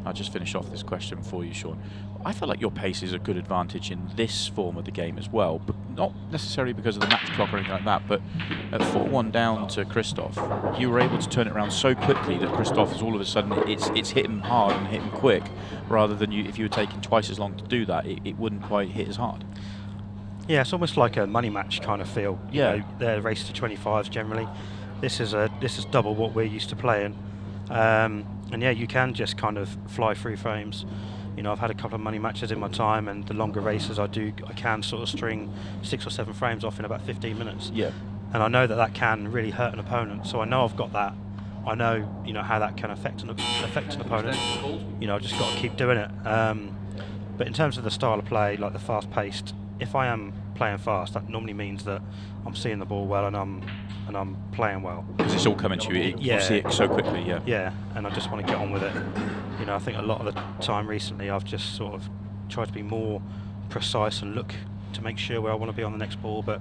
I'll just finish off this question for you, Sean. I feel like your pace is a good advantage in this form of the game as well, but not necessarily because of the match clock or anything like that, but at 4-1 down to Christoph, you were able to turn it around so quickly that Christoph is all of a sudden, it's hit him hard and hit him quick, rather than if you were taking twice as long to do that, it wouldn't quite hit as hard. Yeah, it's almost like a money match kind of feel. Yeah. You know, they're race to 25s generally. This is double what we're used to playing. And yeah, you can just kind of fly through frames. You know, I've had a couple of money matches in my time, and the longer races I can sort of string 6 or 7 frames off in about 15 minutes. Yeah. And I know that can really hurt an opponent. So I know I've got that. I know, you know, how that can affect an opponent. You know, I've just got to keep doing it. But in terms of the style of play, like the fast-paced, if I am playing fast, that normally means that I'm seeing the ball well and I'm playing well. Because it's all coming to you. You see it so quickly. Yeah. Yeah, and I just want to get on with it. You know, I think a lot of the time recently I've just sort of tried to be more precise and look to make sure where I want to be on the next ball, but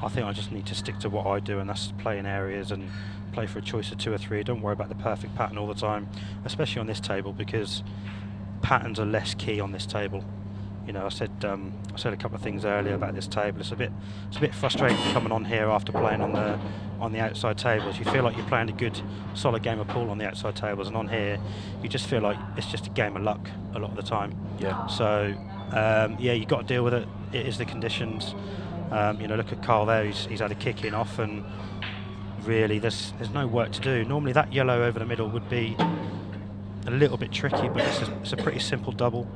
I think I just need to stick to what I do, and that's play in areas and play for a choice of 2 or 3. Don't worry about the perfect pattern all the time, especially on this table, because patterns are less key on this table. You know, I said a couple of things earlier about this table. It's a bit frustrating coming on here after playing on the outside tables. You feel like you're playing a good, solid game of pool on the outside tables, and on here, you just feel like it's just a game of luck a lot of the time. Yeah. So, yeah, you got to deal with it. It is the conditions. You know, look at Karl there. He's had a kick in off, and really, there's no work to do. Normally, that yellow over the middle would be a little bit tricky, but it's a pretty simple double.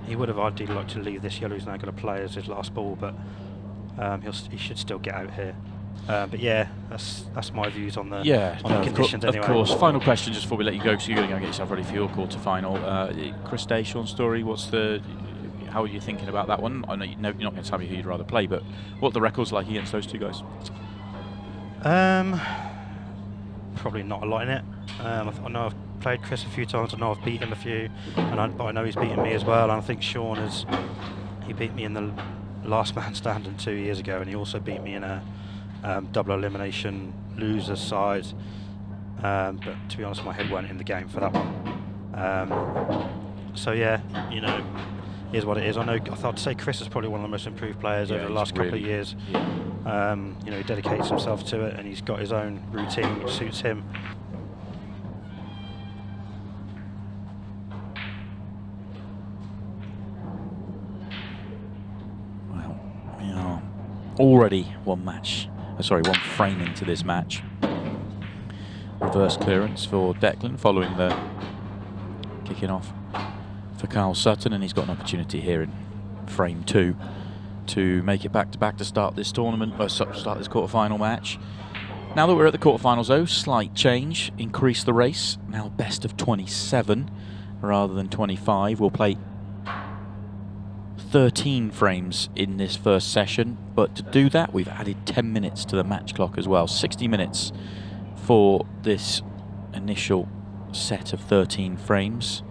He would have ideally liked to leave this yellow he's now going to play as his last ball, but he should still get out here. But yeah, that's my views on the conditions anyway. Of course. Final question just before we let you go, because you're going to go get yourself ready for your quarter final. Chris Day, Sean's story. How are you thinking about that one? I know you're not going to tell me who you'd rather play, but what are the records like against those two guys? Probably not a lot in it. I know I've played Chris a few times. I know I've beat him a few, but I know he's beaten me as well. And I think Sean he beat me in the last man standing 2 years ago, and he also beat me in a double elimination losers side. But to be honest, my head weren't in the game for that one. So yeah, you know, is what it is. I'd say Chris is probably one of the most improved players over the last couple of years. Yeah. You know, he dedicates himself to it, and he's got his own routine which suits him. Well, we are already one frame into this match. Reverse clearance for Declan following the kicking off for Karl Sutton, and he's got an opportunity here in frame 2 to make it back-to-back to start this tournament, start this quarter-final match. Now that we're at the quarter-finals though, slight change, increase the race, now best of 27 rather than 25. We'll play 13 frames in this first session, but to do that we've added 10 minutes to the match clock as well, 60 minutes for this initial set of 13 frames.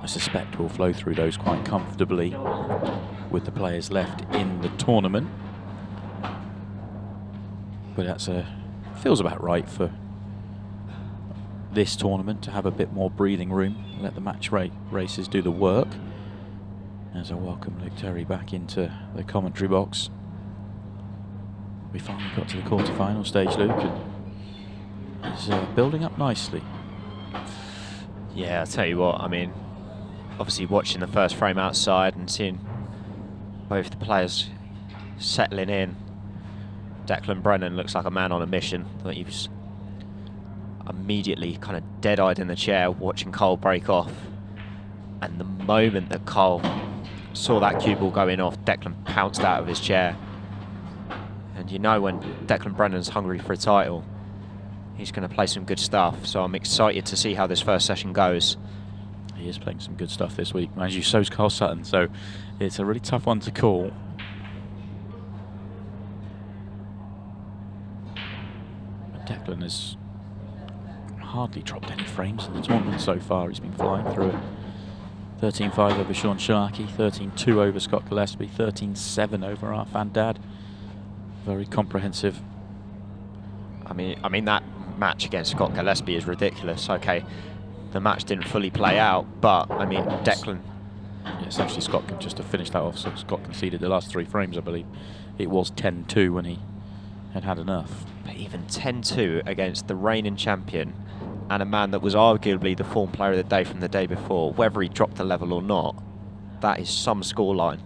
I suspect we'll flow through those quite comfortably with the players left in the tournament. But that's feels about right for this tournament to have a bit more breathing room, let the match races do the work. As I welcome Luke Terry back into the commentary box. We finally got to the quarter-final stage, Luke, and he's building up nicely. Yeah, I'll tell you what, I mean, obviously watching the first frame outside and seeing both the players settling in. Declan Brennan looks like a man on a mission. I think he was immediately kind of dead-eyed in the chair watching Karl break off. And the moment that Karl saw that cue ball going off, Declan pounced out of his chair. And you know when Declan Brennan's hungry for a title, he's going to play some good stuff. So I'm excited to see how this first session goes. He is playing some good stuff this week. As you, so's Karl Sutton, so it's a really tough one to call. But Declan has hardly dropped any frames in the tournament so far. He's been flying through it. 13-5 over Sean Sharkey, 13-2 over Scott Gillespie, 13-7 over Arfan Dad. Very comprehensive. I mean that match against Scott Gillespie is ridiculous. Okay, the match didn't fully play out, but I mean, Declan. Yeah, essentially, Scott could just have finished that off. So Scott conceded the last 3 frames, I believe. It was 10-2 when he had enough. But even 10-2 against the reigning champion and a man that was arguably the form player of the day from the day before, whether he dropped the level or not, that is some scoreline.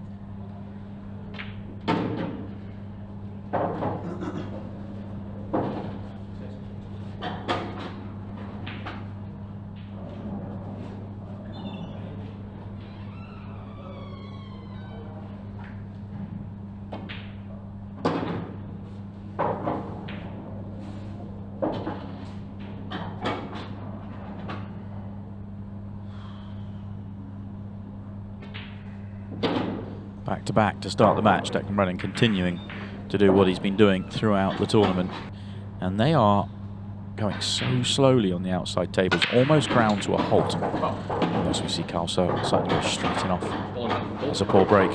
Back to back to start the match. Declan Brennan continuing to do what he's been doing throughout the tournament. And they are going so slowly on the outside tables, almost ground to a halt. As we see Karl Sutton go straight in off. That's a poor break.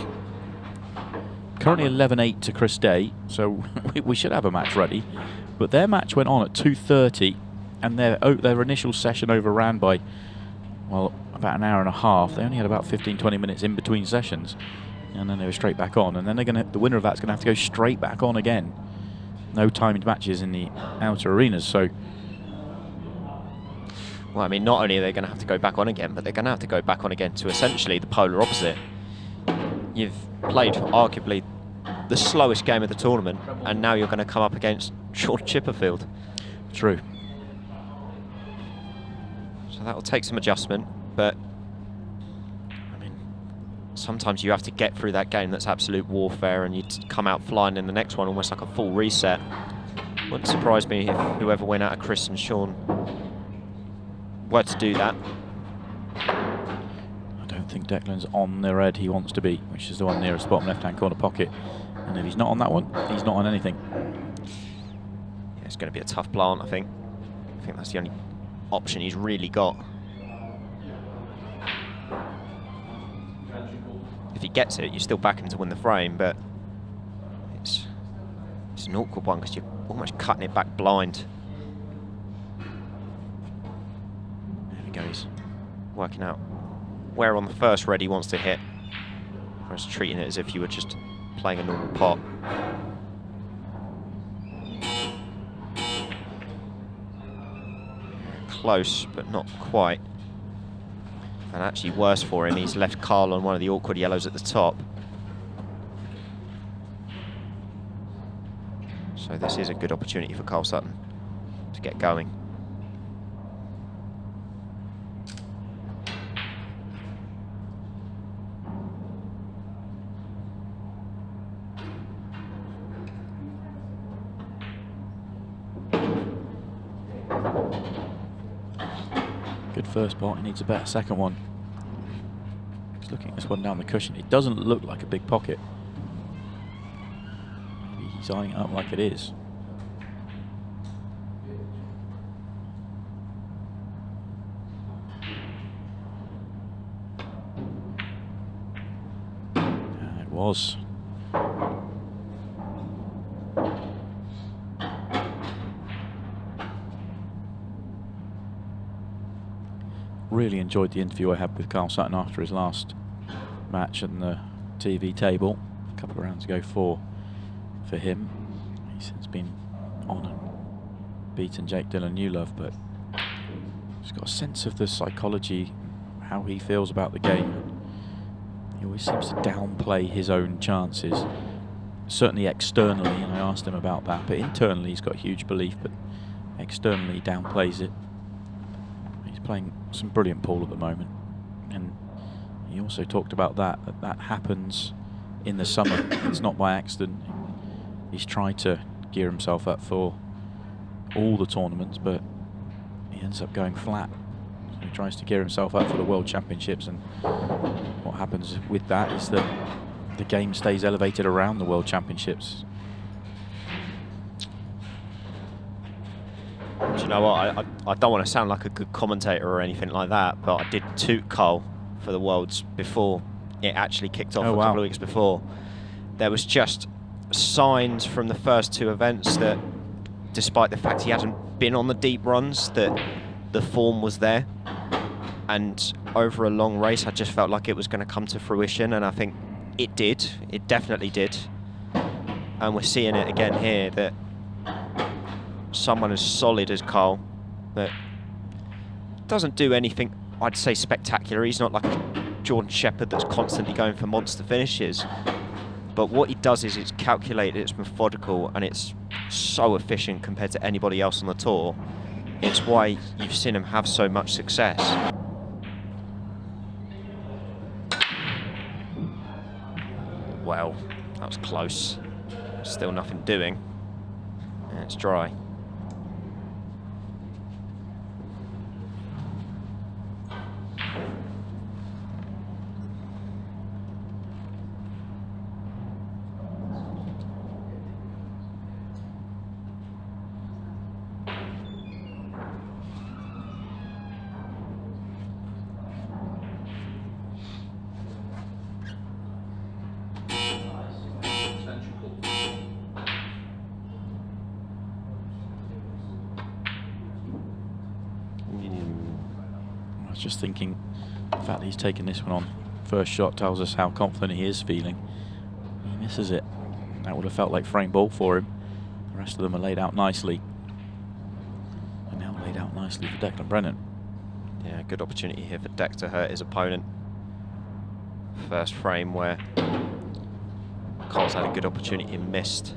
Currently 11-8 to Chris Day, so we should have a match ready. But their match went on at 2:30, and their initial session overran by, well, about an hour and a half. They only had about 15-20 minutes in between sessions. And then they were straight back on, and then the winner of that's going to have to go straight back on again. No timed matches in the outer arenas, so. Well, I mean, not only are they going to have to go back on again, but they're going to have to go back on again to essentially the polar opposite. You've played arguably the slowest game of the tournament, and now you're going to come up against Sean Chipperfield. True. So that will take some adjustment, but sometimes you have to get through that game that's absolute warfare, and you come out flying in the next one almost like a full reset. Wouldn't surprise me if whoever went out of Chris and Sean were to do that. I don't think Declan's on the red he wants to be, which is the one nearest bottom left-hand corner pocket. And if he's not on that one, he's not on anything. Yeah, it's going to be a tough plant, I think. I think that's the only option he's really got. If he gets it, you still back him to win the frame, but it's an awkward one because you're almost cutting it back blind. There we go, he's working out where on the first red he wants to hit. Whereas treating it as if you were just playing a normal pot. Close, but not quite. And actually worse for him, he's left Karl on one of the awkward yellows at the top. So this is a good opportunity for Karl Sutton to get going. Good first pot, he needs a better second one. Just looking at this one down the cushion, it doesn't look like a big pocket. Maybe he's eyeing it up like it is. It was. Really enjoyed the interview I had with Karl Sutton after his last match on the TV table a couple of rounds ago for him. He's since been on and beaten Jake Dillon Newlove, but he's got a sense of the psychology, how he feels about the game. He always seems to downplay his own chances, certainly externally, and I asked him about that, but internally he's got huge belief, but externally he downplays it. Playing some brilliant pool at the moment, and he also talked about that happens in the summer. It's not by accident. He's tried to gear himself up for all the tournaments, but he ends up going flat. So he tries to gear himself up for the World Championships, and what happens with that is that the game stays elevated around the World Championships. Do you know what? I don't want to sound like a good commentator or anything like that, but I did toot Karl for the Worlds before it actually kicked off a couple of weeks before. There was just signs from the first two events that despite the fact he hadn't been on the deep runs, that the form was there. And over a long race, I just felt like it was going to come to fruition, and I think it did. It definitely did. And we're seeing it again here, that someone as solid as Karl, that doesn't do anything, I'd say, spectacular. He's not like a Jordan Shepherd that's constantly going for monster finishes. But what he does is it's calculated, it's methodical, and it's so efficient compared to anybody else on the tour. It's why you've seen him have so much success. Well, that was close. Still nothing doing. And it's dry. Just thinking, the fact that he's taken this one on first shot tells us how confident he is feeling. He misses it. That would have felt like frame ball for him. The rest of them are laid out nicely. And now laid out nicely for Declan Brennan. Yeah, good opportunity here for Deck to hurt his opponent. First frame where Karl's had a good opportunity and missed.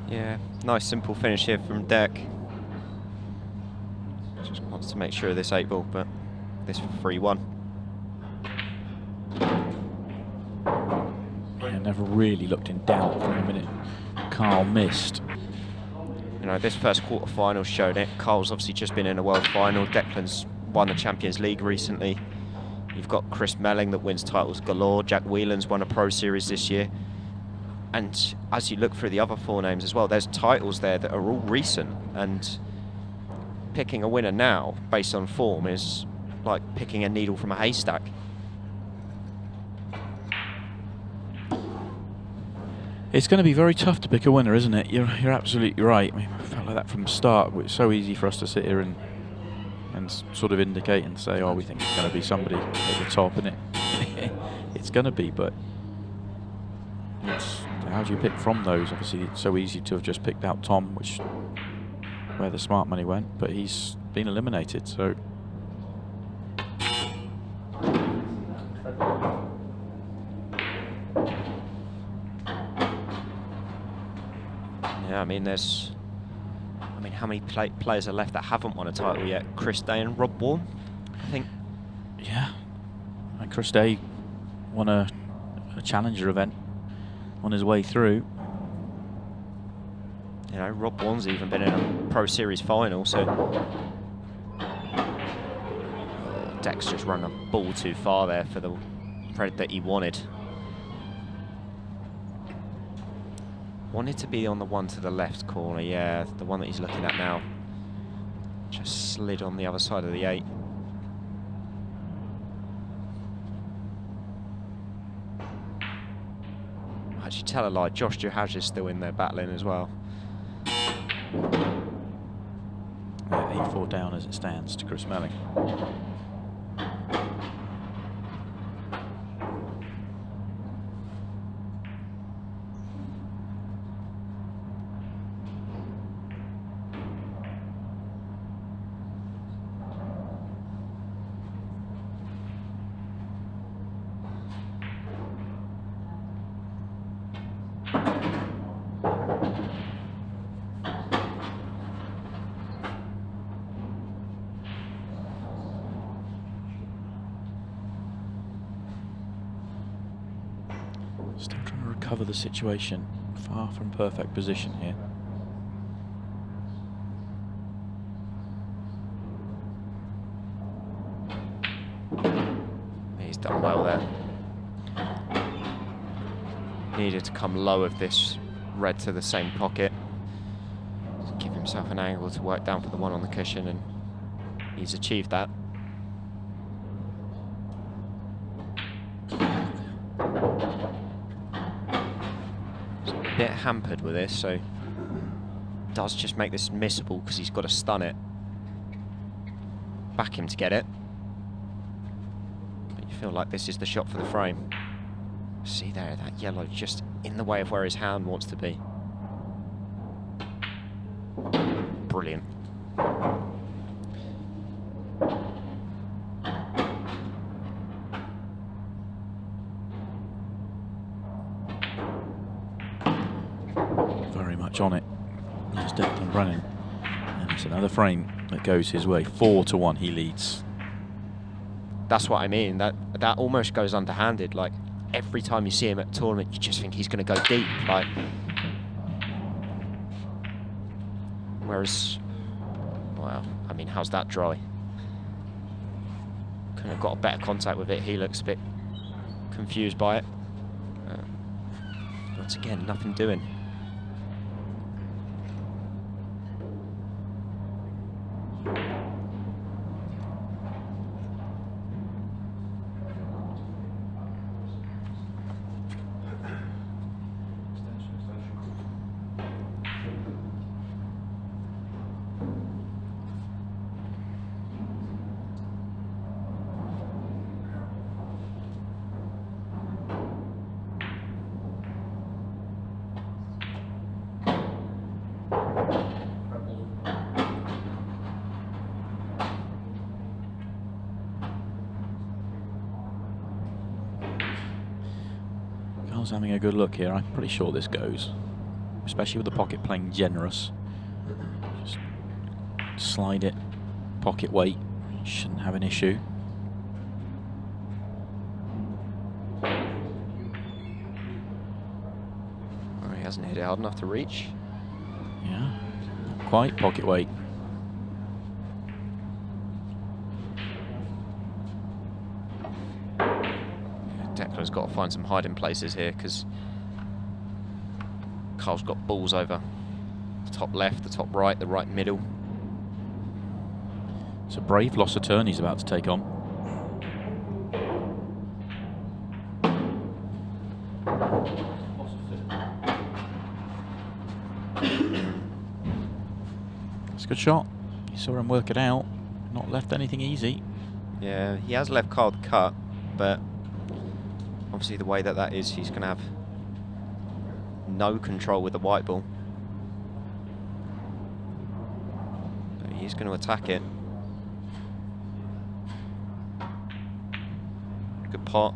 Yeah, nice simple finish here from Deck. Just wants to make sure of this 8 ball, but this 3-1. Yeah, never really looked in doubt for a minute. Karl missed. You know, this first quarter-final showed it. Karl's obviously just been in a world final. Declan's won the Champions League recently. You've got Chris Melling that wins titles galore. Jack Whelan's won a Pro Series this year. And as you look through the other 4 names as well, there's titles there that are all recent. And picking a winner now, based on form, is like picking a needle from a haystack. It's going to be very tough to pick a winner, isn't it? You're absolutely right. I mean, I felt like that from the start. It's so easy for us to sit here and sort of indicate and say, oh, we think it's going to be somebody at the top, and it's going to be, but how do you pick from those? Obviously, it's so easy to have just picked out Tom, which where the smart money went, but he's been eliminated, so. Yeah, I mean, how many players are left that haven't won a title yet? Chris Day and Rob Warren, I think. Yeah, and Chris Day won a challenger event on his way through. You know, Rob Warren's even been in a Pro Series final, so Deck's just run a ball too far there for the red that he wanted. Wanted to be on the one to the left corner, yeah, the one that he's looking at now. Just slid on the other side of the 8. Actually, tell a lie, Josh Juhaj is still in there battling as well. 8-4 down as it stands to Chris Melling. Still trying to recover the situation. Far from perfect position here. He's done well there. Needed to come low of this red to the same pocket. Give himself an angle to work down for the one on the cushion, and he's achieved that. A bit hampered with this, so does just make this missable because he's got to stun it. Back him to get it. But you feel like this is the shot for the frame. See there, that yellow just in the way of where his hand wants to be. Brilliant. Very much on it. There's Declan Brennan. And it's another frame that goes his way. 4-1 he leads. That's what I mean. That almost goes underhanded. Like, every time you see him at a tournament, you just think he's going to go deep. Like, whereas, well, I mean, how's that dry? Could have got a better contact with it. He looks a bit confused by it. Once again, nothing doing. Karl's having a good look here. I'm pretty sure this goes, especially with the pocket playing generous. Just slide it, pocket weight, shouldn't have an issue. Oh, he hasn't hit it hard enough to reach. Yeah, not quite pocket weight. Declan's got to find some hiding places here because Karl's got balls over the top left, the top right, the right middle. It's a brave loss of turn he's about to take on. It's a good shot. You saw him work it out. Not left anything easy. Yeah, he has left Karl the cut, but obviously the way that is, he's going to have no control with the white ball. But he's going to attack it. Good pot.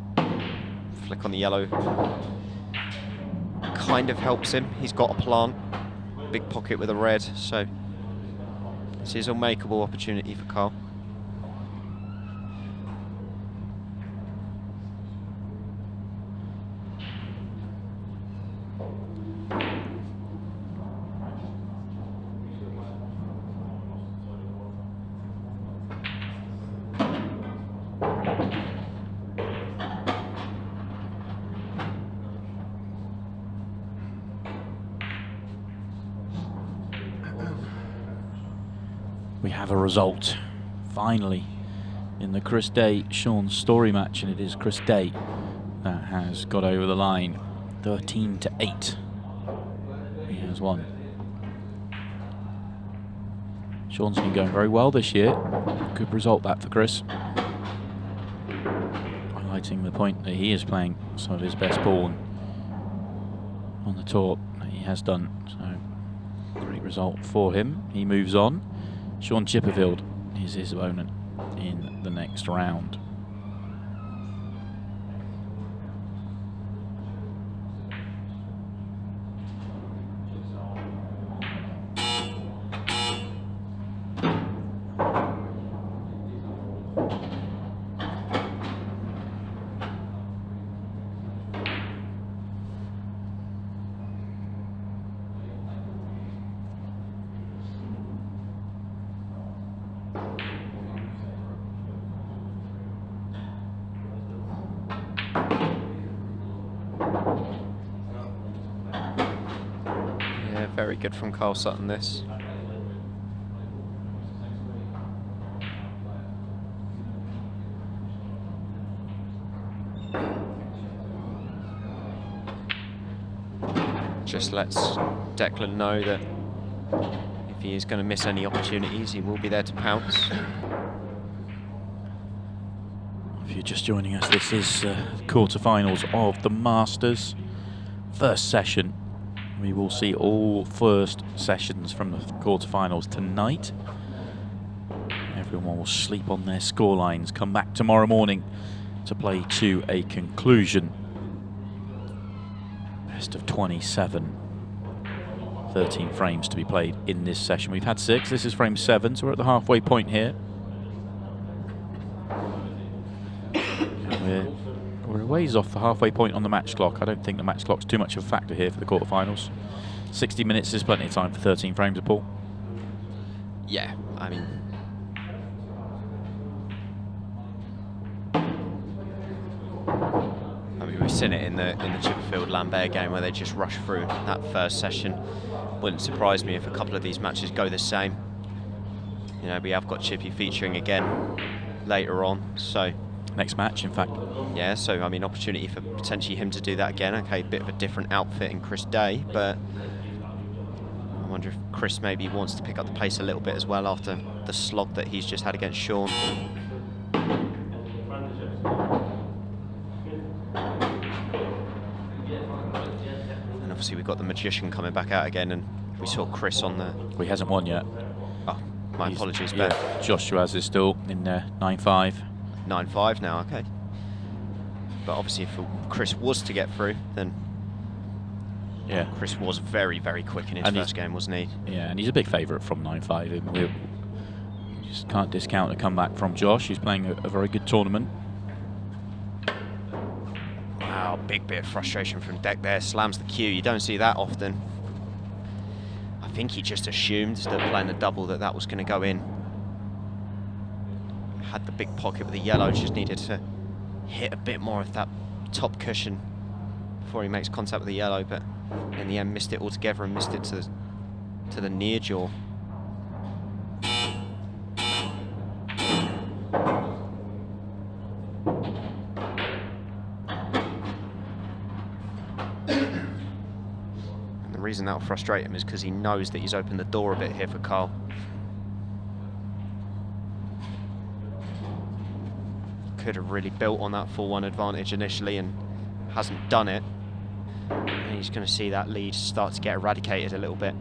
Flick on the yellow. Kind of helps him. He's got a plant. Big pocket with a red, so this is a makeable opportunity for Karl. have a result, finally, in the Chris Day-Sean Story match, and it is Chris Day that has got over the line, 13-8. He has won. Sean's been going very well this year. Good result that for Chris. Highlighting the point that he is playing some of his best ball on the tour that he has done. So, great result for him. He moves on. Sean Chipperfield is his opponent in the next round. Very good from Karl Sutton, this. Just lets Declan know that if he is going to miss any opportunities, he will be there to pounce. If you're just joining us, this is quarterfinals of the Masters. First session. We will see all first sessions from the quarterfinals tonight. Everyone will sleep on their scorelines, come back tomorrow morning to play to a conclusion. Best of 27. 13 frames to be played in this session. We've had 6, this is frame 7, so we're at the halfway point here. We're a ways off the halfway point on the match clock. I don't think the match clock's too much of a factor here for the quarterfinals. 60 minutes is plenty of time for 13 frames of ball. Yeah, I mean, we've seen it in the Chipperfield Lambert game where they just rush through that first session. Wouldn't surprise me if a couple of these matches go the same. You know, we have got Chippy featuring again later on, so. Next match, in fact. Yeah, so I mean, opportunity for potentially him to do that again. Okay, a bit of a different outfit in Chris Day, but I wonder if Chris maybe wants to pick up the pace a little bit as well after the slog that he's just had against Sean. And obviously we've got the Magician coming back out again, and we saw Chris on the... Well, he hasn't won yet. Oh, my apologies, Ben. Yeah, Joshua's is still in 9-5. 9-5 now, okay. But obviously if Chris was to get through, then yeah, Chris was very, very quick in his first game, wasn't he? Yeah, and he's a big favourite from 9-5. We just can't discount a comeback from Josh. He's playing a very good tournament. Wow, big bit of frustration from Deck there. Slams the cue. You don't see that often. I think he just assumed that playing the double that was going to go in. Had the big pocket with the yellow, just needed to hit a bit more of that top cushion before he makes contact with the yellow, but in the end missed it altogether and missed it to the near jaw. And the reason that'll frustrate him is because he knows that he's opened the door a bit here for Karl. Could have really built on that 4-1 advantage initially and hasn't done it. And he's going to see that lead start to get eradicated a little bit.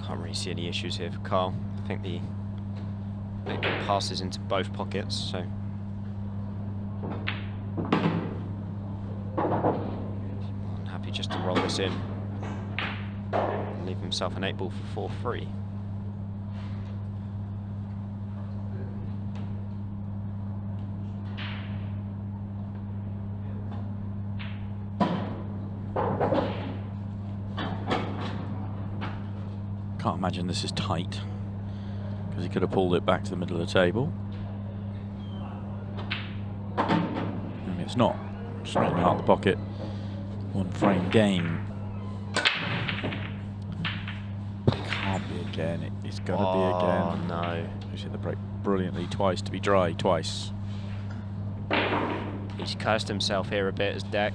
Can't really see any issues here for Karl. I think the it passes into both pockets, so I'm happy just to roll this in and leave himself an 8 ball for 4-3. Can't imagine this is tight, because he could have pulled it back to the middle of the table. And it's not. Straight out the pocket. 1 frame game. Can't be again. It's got to be again. Oh no. He's hit the break brilliantly twice to be dry, twice. He's cursed himself here a bit as deck.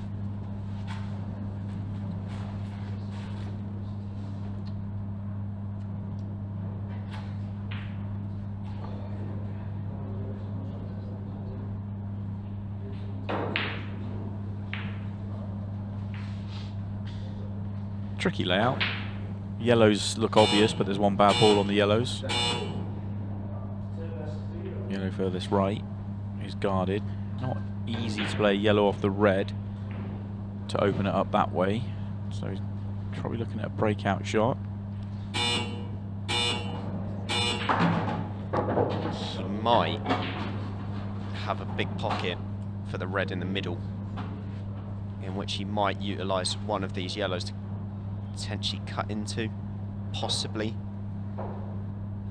Tricky layout. Yellows look obvious, but there's 1 bad ball on the yellows. Yellow furthest right. He's guarded. Not easy to play yellow off the red to open it up that way. So he's probably looking at a breakout shot. He might have a big pocket for the red in the middle, in which he might utilise one of these yellows to potentially cut into, possibly.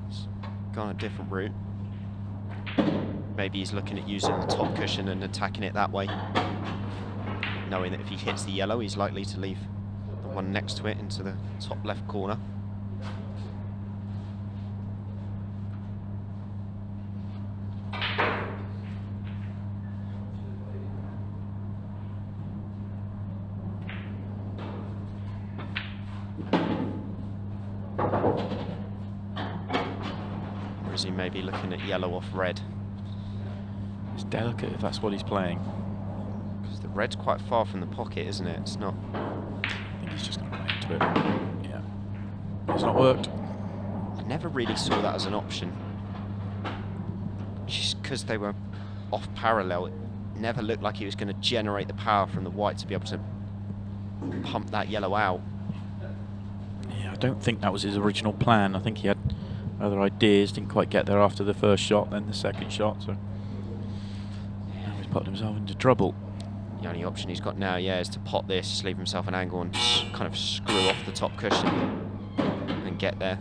He's gone a different route. Maybe he's looking at using the top cushion and attacking it that way, knowing that if he hits the yellow, he's likely to leave the one next to it into the top left corner. Or is he maybe looking at yellow off red? It's delicate if that's what he's playing. Because the red's quite far from the pocket, isn't it? It's not. I think he's just going to play into it. Yeah. It's not worked. I never really saw that as an option. Just because they were off parallel, it never looked like he was going to generate the power from the white to be able to pump that yellow out. Yeah, I don't think that was his original plan. I think he had other ideas, didn't quite get there after the first shot, then the second shot, so now he's put himself into trouble. The only option he's got now, yeah, is to pot this, leave himself an angle and kind of screw off the top cushion and get there.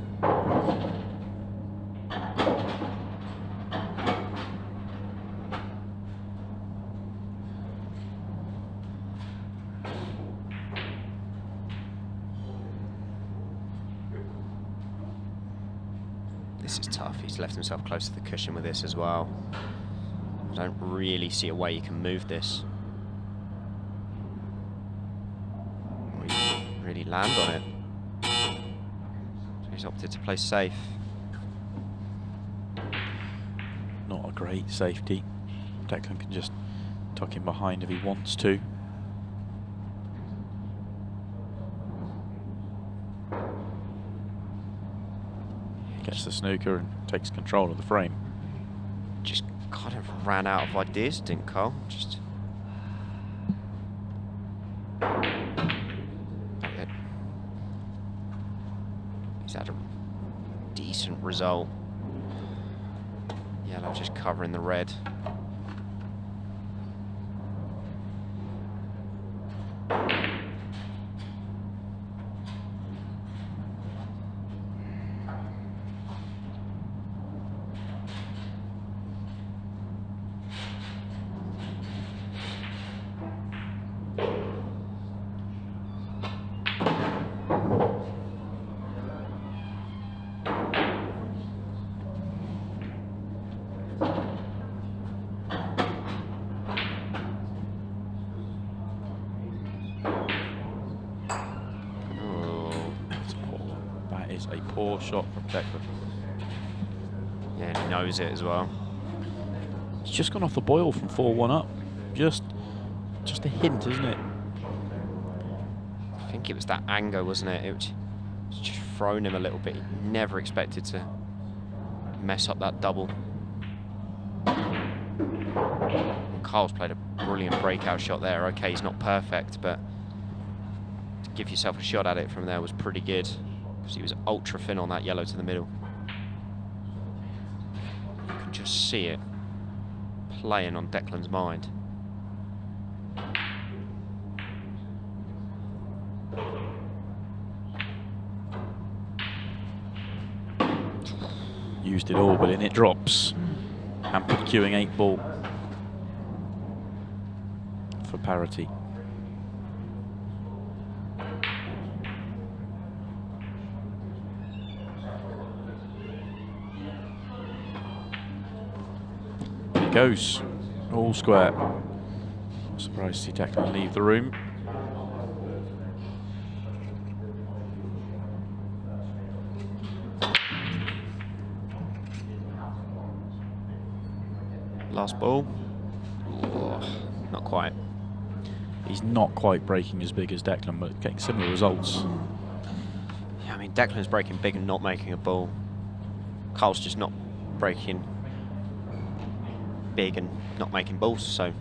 This is tough. He's left himself close to the cushion with this as well. I don't really see a way you can move this. Or you can really land on it. So he's opted to play safe. Not a great safety. Declan can just tuck him behind if he wants to. Gets the snooker and takes control of the frame. Just kind of ran out of ideas, didn't Karl? Just he's had a decent result. Yellow just covering the red. A poor shot from Declan. Yeah, he knows it as well. It's just gone off the boil from 4-1 up. Just a hint, isn't it? I think it was that anger, wasn't it? It was just thrown him a little bit. He never expected to mess up that double. Karl's played a brilliant breakout shot there. Okay, he's not perfect, but to give yourself a shot at it from there was pretty good, because he was ultra thin on that yellow to the middle. You can just see it playing on Declan's mind. Used it all, but in it drops. Hampered queuing 8 ball for parity. There it goes, all square. Surprised to see Declan leave the room. Last ball. Oh, not quite. He's not quite breaking as big as Declan, but getting similar results. Yeah, I mean, Declan's breaking big and not making a ball. Karl's just not breaking big and not making balls, so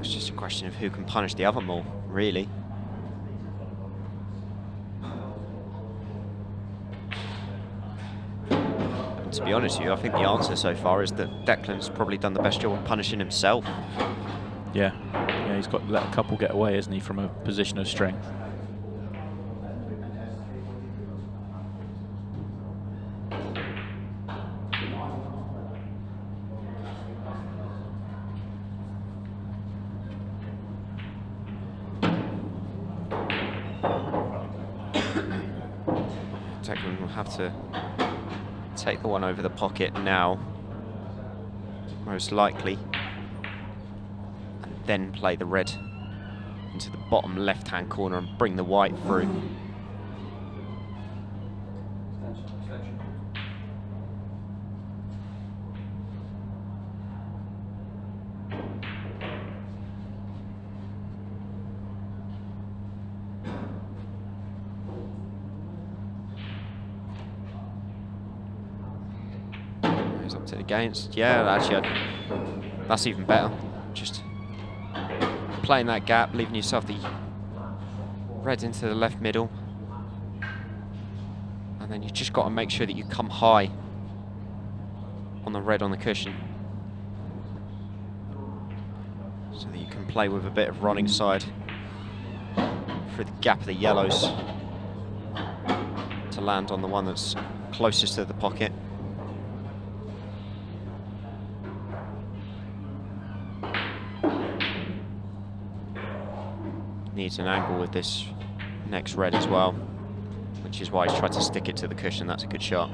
it's just a question of who can punish the other more, really. To be honest with you, I think the answer so far is that Declan's probably done the best job of punishing himself. Yeah, he's got to let a couple get away, hasn't he, from a position of strength. Declan will have to take the one over the pocket now, most likely, and then play the red into the bottom left-hand corner and bring the white through. Up to the against. Yeah, actually, that's even better. Just playing that gap, leaving yourself the red into the left middle, and then you just got to make sure that you come high on the red on the cushion, so that you can play with a bit of running side through the gap of the yellows to land on the one that's closest to the pocket. Needs an angle with this next red as well, which is why he's tried to stick it to the cushion. That's a good shot.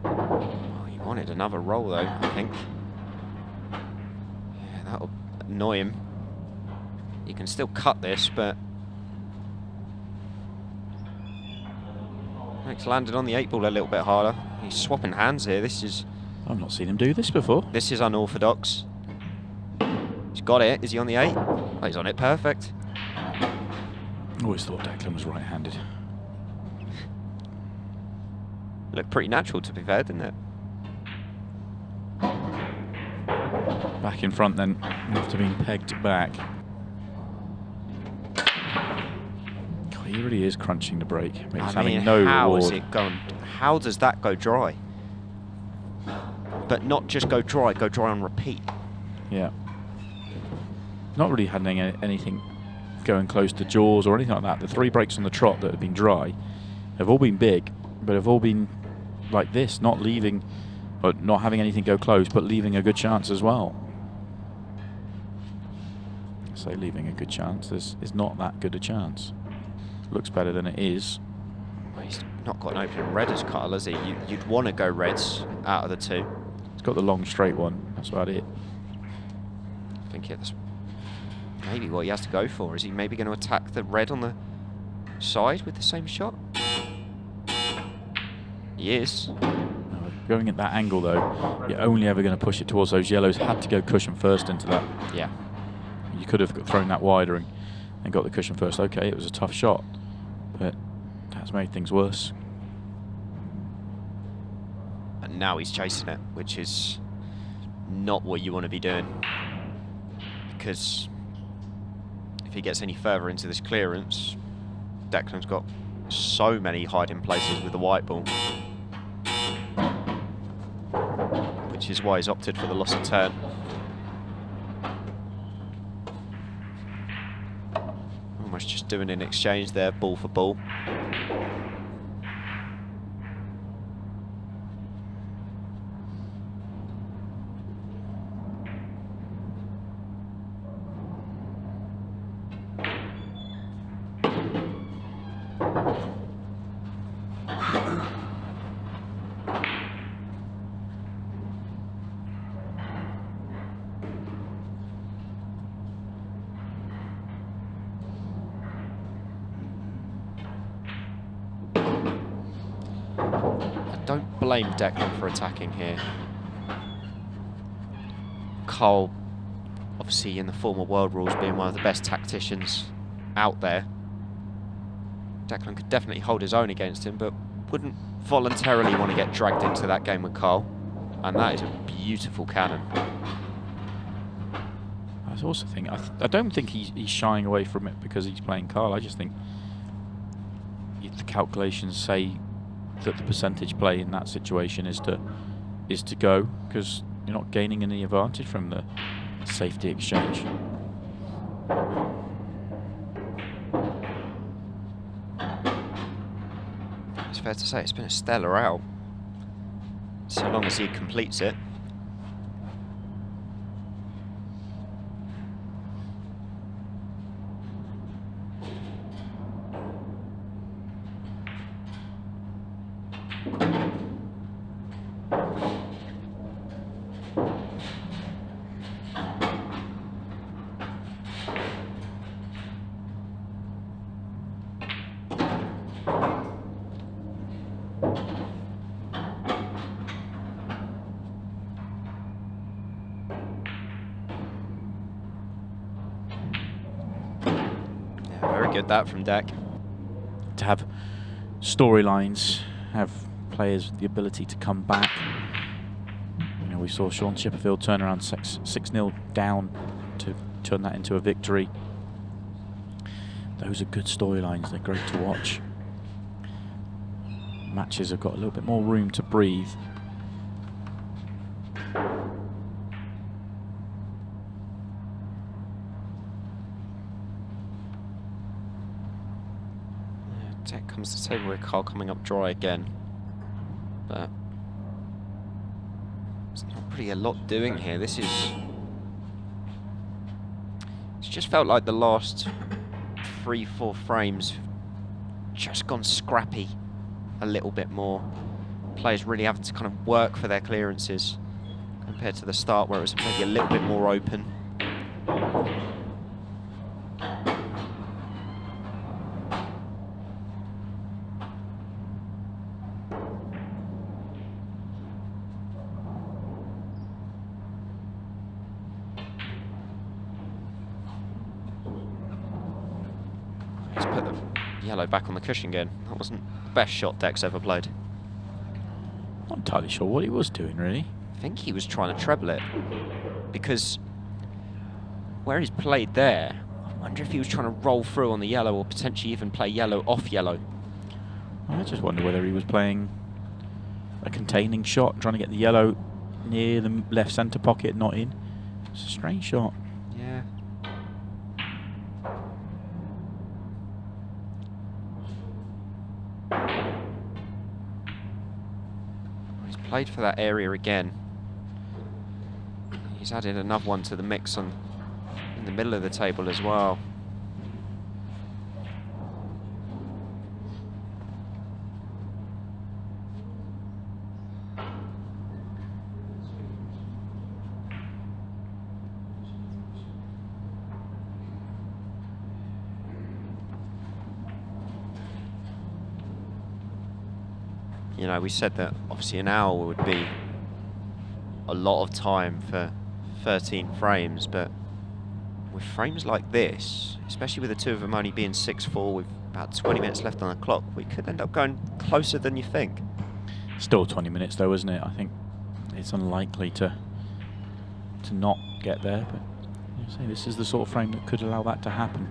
Oh, he wanted another roll though, I think. Yeah, that'll annoy him. You can still cut this, but it's landed on the 8 ball a little bit harder. He's swapping hands here. This is... I've not seen him do this before. This is unorthodox. He's got it. Is he on the 8? Oh, he's on it. Perfect. Always thought Declan was right-handed. Looked pretty natural, to be fair, didn't it? Back in front then, after being pegged back. God, he really is crunching the break. But he's having no how reward. is it gone? How does that go dry? But not just go dry on repeat. Yeah. Not really had anything going close to jaws or anything like that. The 3 breaks on the trot that have been dry have all been big, but have all been like this, not leaving, or not having anything go close, but leaving a good chance as well. I say leaving a good chance. Is not that good a chance. Looks better than it is. Well, he's not got an opening red as Karl, has he? You'd want to go reds out of the 2. He's got the long straight one. That's about it. I think that's maybe what he has to go for. Is he maybe going to attack the red on the side with the same shot? He is. Going at that angle, though, you're only ever going to push it towards those yellows. Had to go cushion first into that. Yeah. You could have thrown that wider and got the cushion first. Okay, it was a tough shot, but that's made things worse. And now he's chasing it, which is not what you want to be doing. Because if he gets any further into this clearance, Declan's got so many hiding places with the white ball. Which is why he's opted for the loss of turn. Almost just doing an exchange there, ball for ball. Don't blame Declan for attacking here. Karl, obviously in the former world rules, being one of the best tacticians out there. Declan could definitely hold his own against him, but wouldn't voluntarily want to get dragged into that game with Karl. And that is a beautiful cannon. I also think, I don't think he's shying away from it because he's playing Karl. I just think the calculations say that the percentage play in that situation is to go, because you're not gaining any advantage from the safety exchange. It's fair to say it's been a stellar out, so long as he completes it. Good that from Deck. To have storylines, have players the ability to come back. You know, we saw Sean Chipperfield turn around 6-0 down to turn that into a victory. Those are good storylines. They're great to watch. Matches have got a little bit more room to breathe. Deck comes to the table with Karl coming up dry again, but there's not really a lot doing here. It's just felt like the last 3-4 frames have just gone scrappy a little bit more. Players really having to kind of work for their clearances compared to the start where it was maybe a little bit more open. Yellow back on the cushion again. That wasn't the best shot Deck's ever played. Not entirely sure what he was doing, really. I think he was trying to treble it, because where he's played there, I wonder if he was trying to roll through on the yellow or potentially even play yellow off yellow. I just wonder whether he was playing a containing shot, trying to get the yellow near the left centre pocket, not in. It's a strange shot. Yeah. Played for that area again. He's added another one to the mix in the middle of the table as well. You know, we said that obviously an hour would be a lot of time for 13 frames, but with frames like this, especially with the two of them only being 6-4 with about 20 minutes left on the clock, we could end up going closer than you think. Still 20 minutes though, isn't it? I think it's unlikely to not get there, but you say this is the sort of frame that could allow that to happen.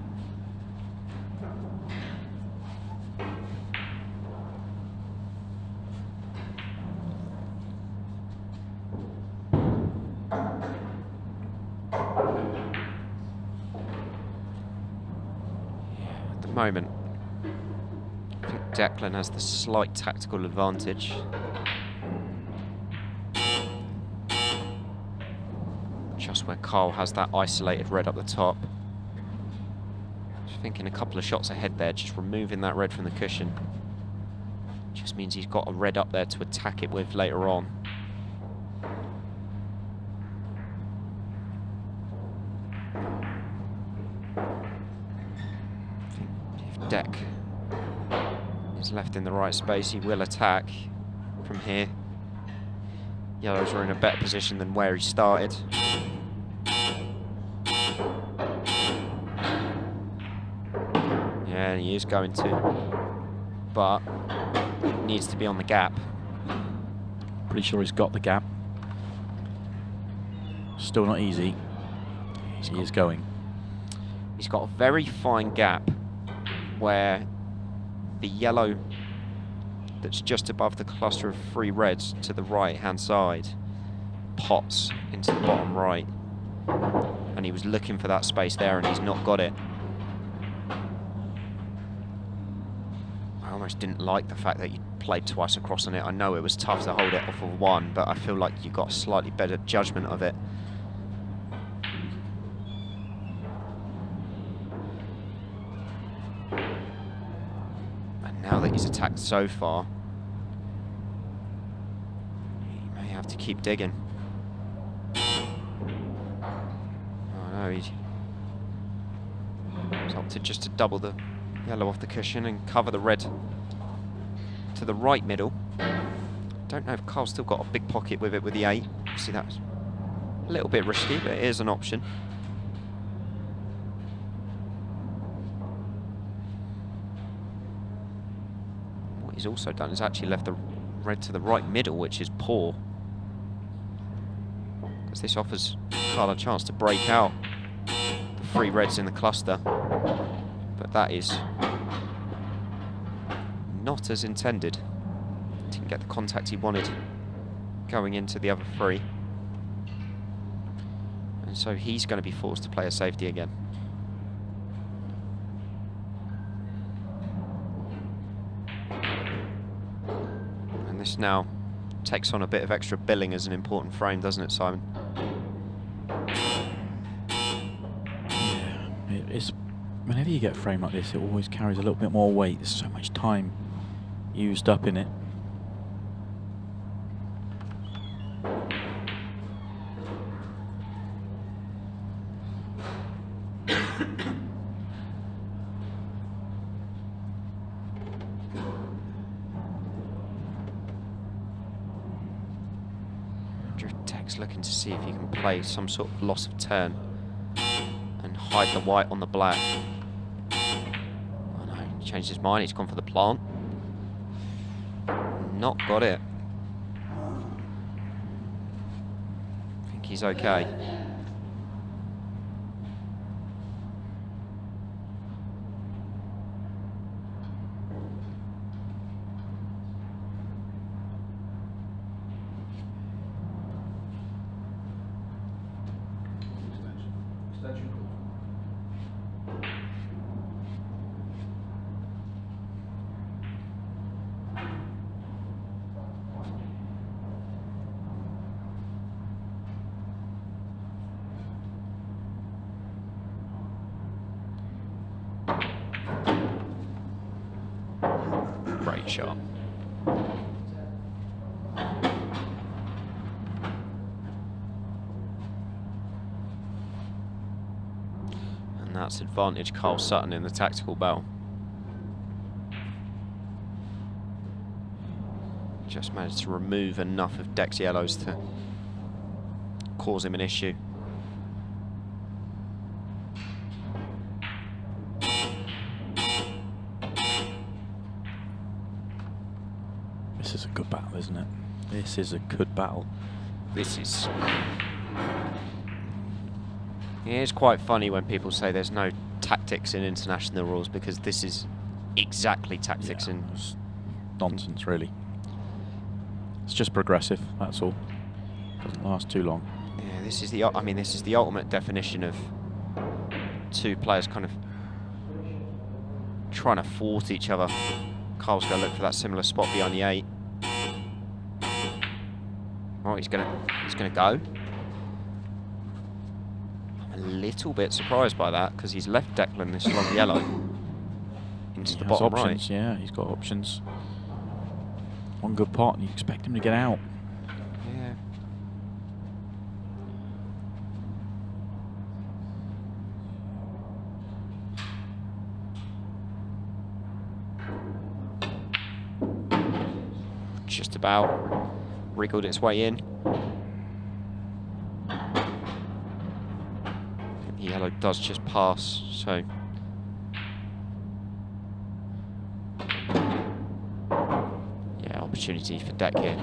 At the moment, I think Declan has the slight tactical advantage. Just where Karl has that isolated red up the top. Just thinking a couple of shots ahead there, just removing that red from the cushion. Just means he's got a red up there to attack it with later on. If Dec is left in the right space, he will attack from here. Yellows are in a better position than where he started. Yeah, he is going to, but needs to be on the gap. Pretty sure he's got the gap. Still not easy. He is going. He's got a very fine gap where the yellow that's just above the cluster of 3 reds to the right hand side pots into the bottom right, and he was looking for that space there and he's not got it. I almost didn't like the fact that you played twice across on it. I know it was tough to hold it off of one, but I feel like you got a slightly better judgment of it. And now that he's attacked so far, he may have to keep digging. Oh no, he's opted just to double the yellow off the cushion and cover the red to the right middle. Don't know if Karl's still got a big pocket with it with the 8. See, that's a little bit risky, but it is an option. What he's also done is actually left the red to the right middle, which is poor, because this offers Karl a chance to break out the 3 reds in the cluster. But that is not as intended. Didn't get the contact he wanted going into the other 3. And so he's going to be forced to play a safety again. And this now takes on a bit of extra billing as an important frame, doesn't it, Simon? Yeah, it's whenever you get a frame like this, it always carries a little bit more weight. There's so much time used up in it. Dec's looking to see if he can play some sort of loss of turn and hide the white on the black. Oh no, he changed his mind, he's gone for the plant. Not got it. I think he's okay. Great shot. And that's advantage Karl Sutton in the tactical bell. just managed to remove enough of Deck's yellows to cause him an issue. This is a good battle, isn't it? This is a good battle. This is... Yeah, it's quite funny when people say there's no tactics in international rules, because this is exactly tactics in... It's nonsense, really. It's just progressive, that's all. Doesn't last too long. Yeah, this is the... I mean, this is the ultimate definition of two players kind of trying to thwart each other. Karl's going to look for that similar spot behind the 8. Oh, he's gonna go. I'm a little bit surprised by that, because he's left Declan this long yellow into the bottom options, right. Yeah, he's got options. One good pot, and you expect him to get out. Yeah. Just about wriggled its way in. The yellow does just pass, so yeah, opportunity for Deck here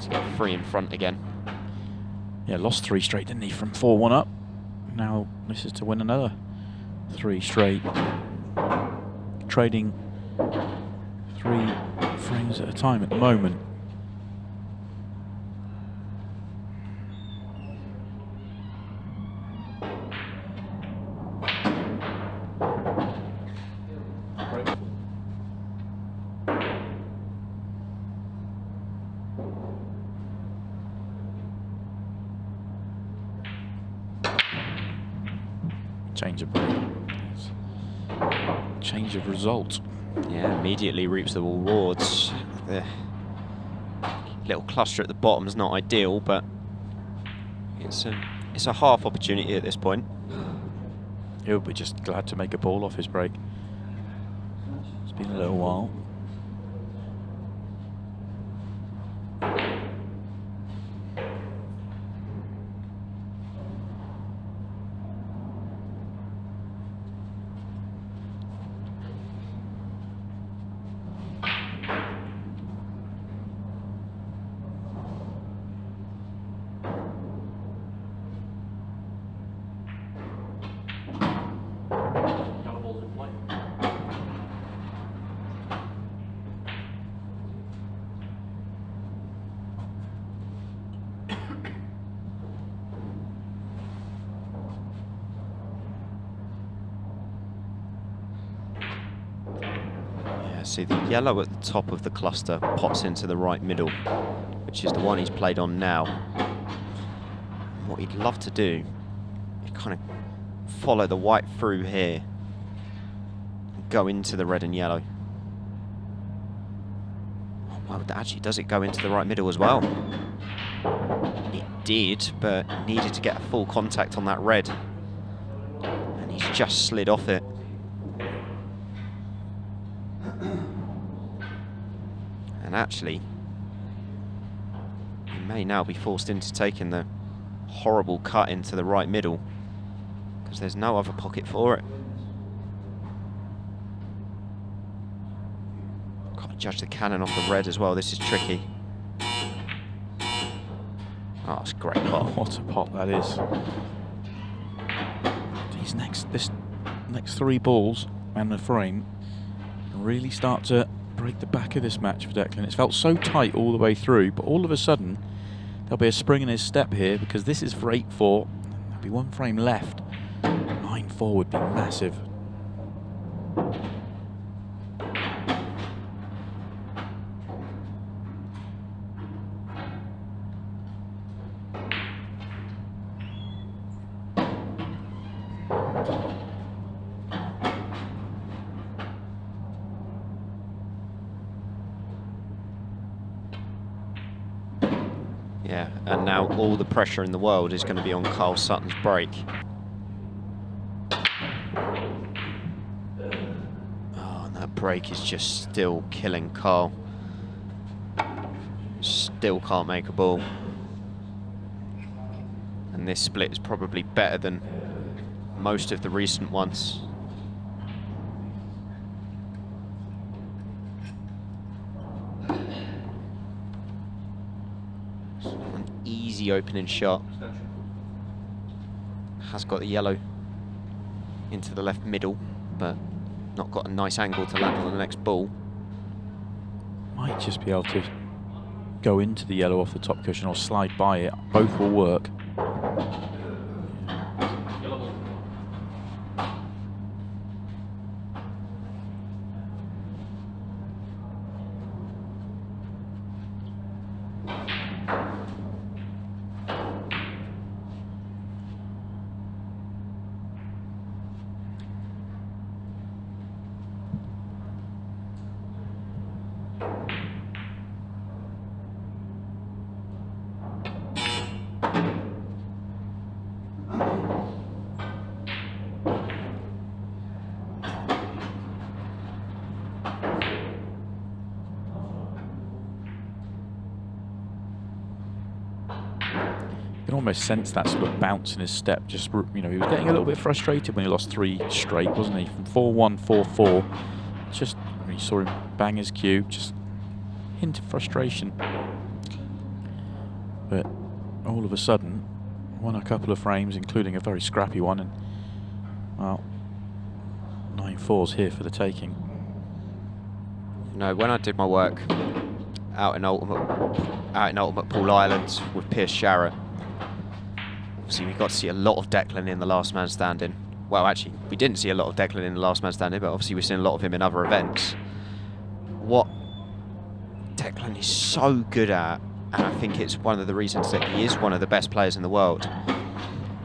to get 3 in front again. Yeah, lost 3 straight, didn't he, from 4-1 up. Now this is to win another 3 straight. Trading 3 frames at a time at the moment. Change of break. Change of result. Yeah, immediately reaps the rewards. The little cluster at the bottom is not ideal, but it's a half opportunity at this point. He'll be just glad to make a ball off his break. It's been a little while. See, the yellow at the top of the cluster pops into the right middle, which is the one he's played on now. What he'd love to do is kind of follow the white through here and go into the red and yellow. Oh, well, actually, does it go into the right middle as well? It did, but needed to get a full contact on that red. And he's just slid off it. And actually, he may now be forced into taking the horrible cut into the right middle, because there's no other pocket for it. Got to judge the cannon off the red as well. This is tricky. Oh, it's a great pot. What a pot that is. This next 3 balls and the frame can really start to break the back of this match for Declan. It's felt so tight all the way through, but all of a sudden there'll be a spring in his step here, because this is for 8-4. There'll be 1 frame left. 9-4 would be massive. Yeah, and now all the pressure in the world is going to be on Karl Sutton's break. Oh, and that break is just still killing Karl. still can't make a ball. And this split is probably better than most of the recent ones. An easy opening shot. Has got the yellow into the left middle, but not got a nice angle to land on the next ball. Might just be able to go into the yellow off the top cushion or slide by it. Both will work. You can almost sense that sort of bounce in his step. Just, you know, he was getting a little bit frustrated when he lost 3 straight, wasn't he? From 4-1, 4-4. Just, you saw him bang his cue, just hint of frustration. But all of a sudden, won a couple of frames, including a very scrappy one, and, well, 9-4's here for the taking. No, when I did my work out in Ultimate Pool Island with Pierce Sharrett, obviously we got to see a lot of Declan in the last man standing. Well, actually, we didn't see a lot of Declan in the last man standing, but obviously we've seen a lot of him in other events. What Declan is so good at, and I think it's one of the reasons that he is one of the best players in the world,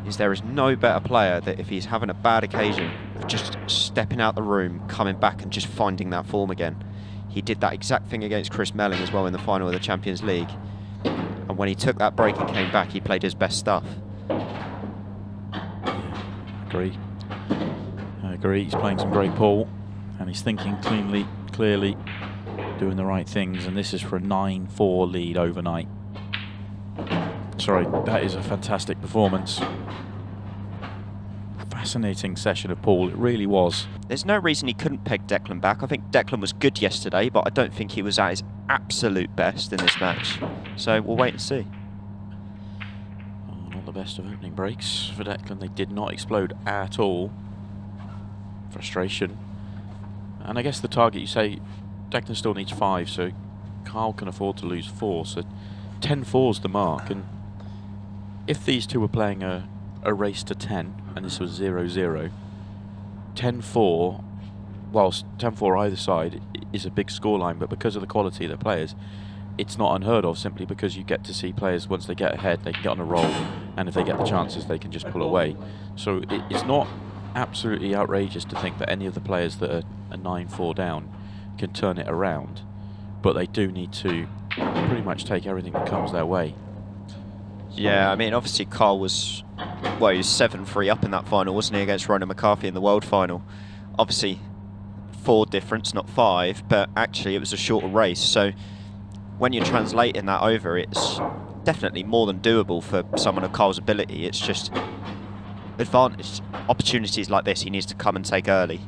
is there is no better player that if he's having a bad occasion of just stepping out the room, coming back and just finding that form again. He did that exact thing against Chris Melling as well in the final of the Champions League. And when he took that break and came back, he played his best stuff. Agree. I agree. He's playing some great pool, and he's thinking clearly, doing the right things. And this is for a 9-4 lead overnight. Sorry, that is a fantastic performance. Fascinating session of pool. It really was. There's no reason he couldn't peg Declan back. I think Declan was good yesterday, but I don't think he was at his absolute best in this match. So we'll wait and see. Oh, not the best of opening breaks for Declan. They did not explode at all. Frustration. And I guess the target, you say, Declan still needs 5, so Karl can afford to lose 4. So 10-4's the mark. And if these two were playing a race to 10, and this was 0-0, 10-4, whilst 10-4 either side is a big scoreline, but because of the quality of the players, it's not unheard of, simply because you get to see players, once they get ahead, they can get on a roll, and if they get the chances, they can just pull away. So it's not absolutely outrageous to think that any of the players that are 9-4 down can turn it around, but they do need to pretty much take everything that comes their way. Yeah, I mean, obviously Karl was, well, he was 7-3 up in that final, wasn't he, against Ronan McCarthy in the World Final. Obviously 4 difference, not 5, but actually it was a shorter race. So when you're translating that over, it's definitely more than doable for someone of Karl's ability. It's just advantage opportunities like this he needs to come and take early.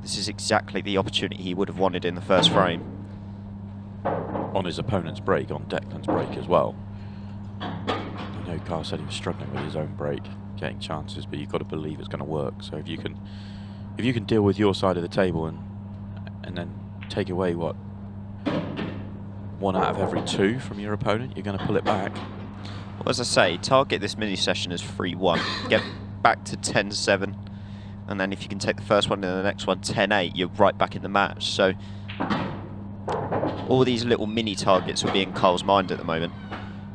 This is exactly the opportunity he would have wanted in the first frame. On his opponent's break, on Declan's break as well. I know Karl said he was struggling with his own break, getting chances, but you've got to believe it's going to work. So if you can deal with your side of the table and then take away what, 1 out of every 2 from your opponent, you're going to pull it back. Well, as I say, target this mini session as 3-1, get back to 10-7, and then if you can take the first one and the next one 10-8, you're right back in the match. So all these little mini targets will be in Karl's mind at the moment.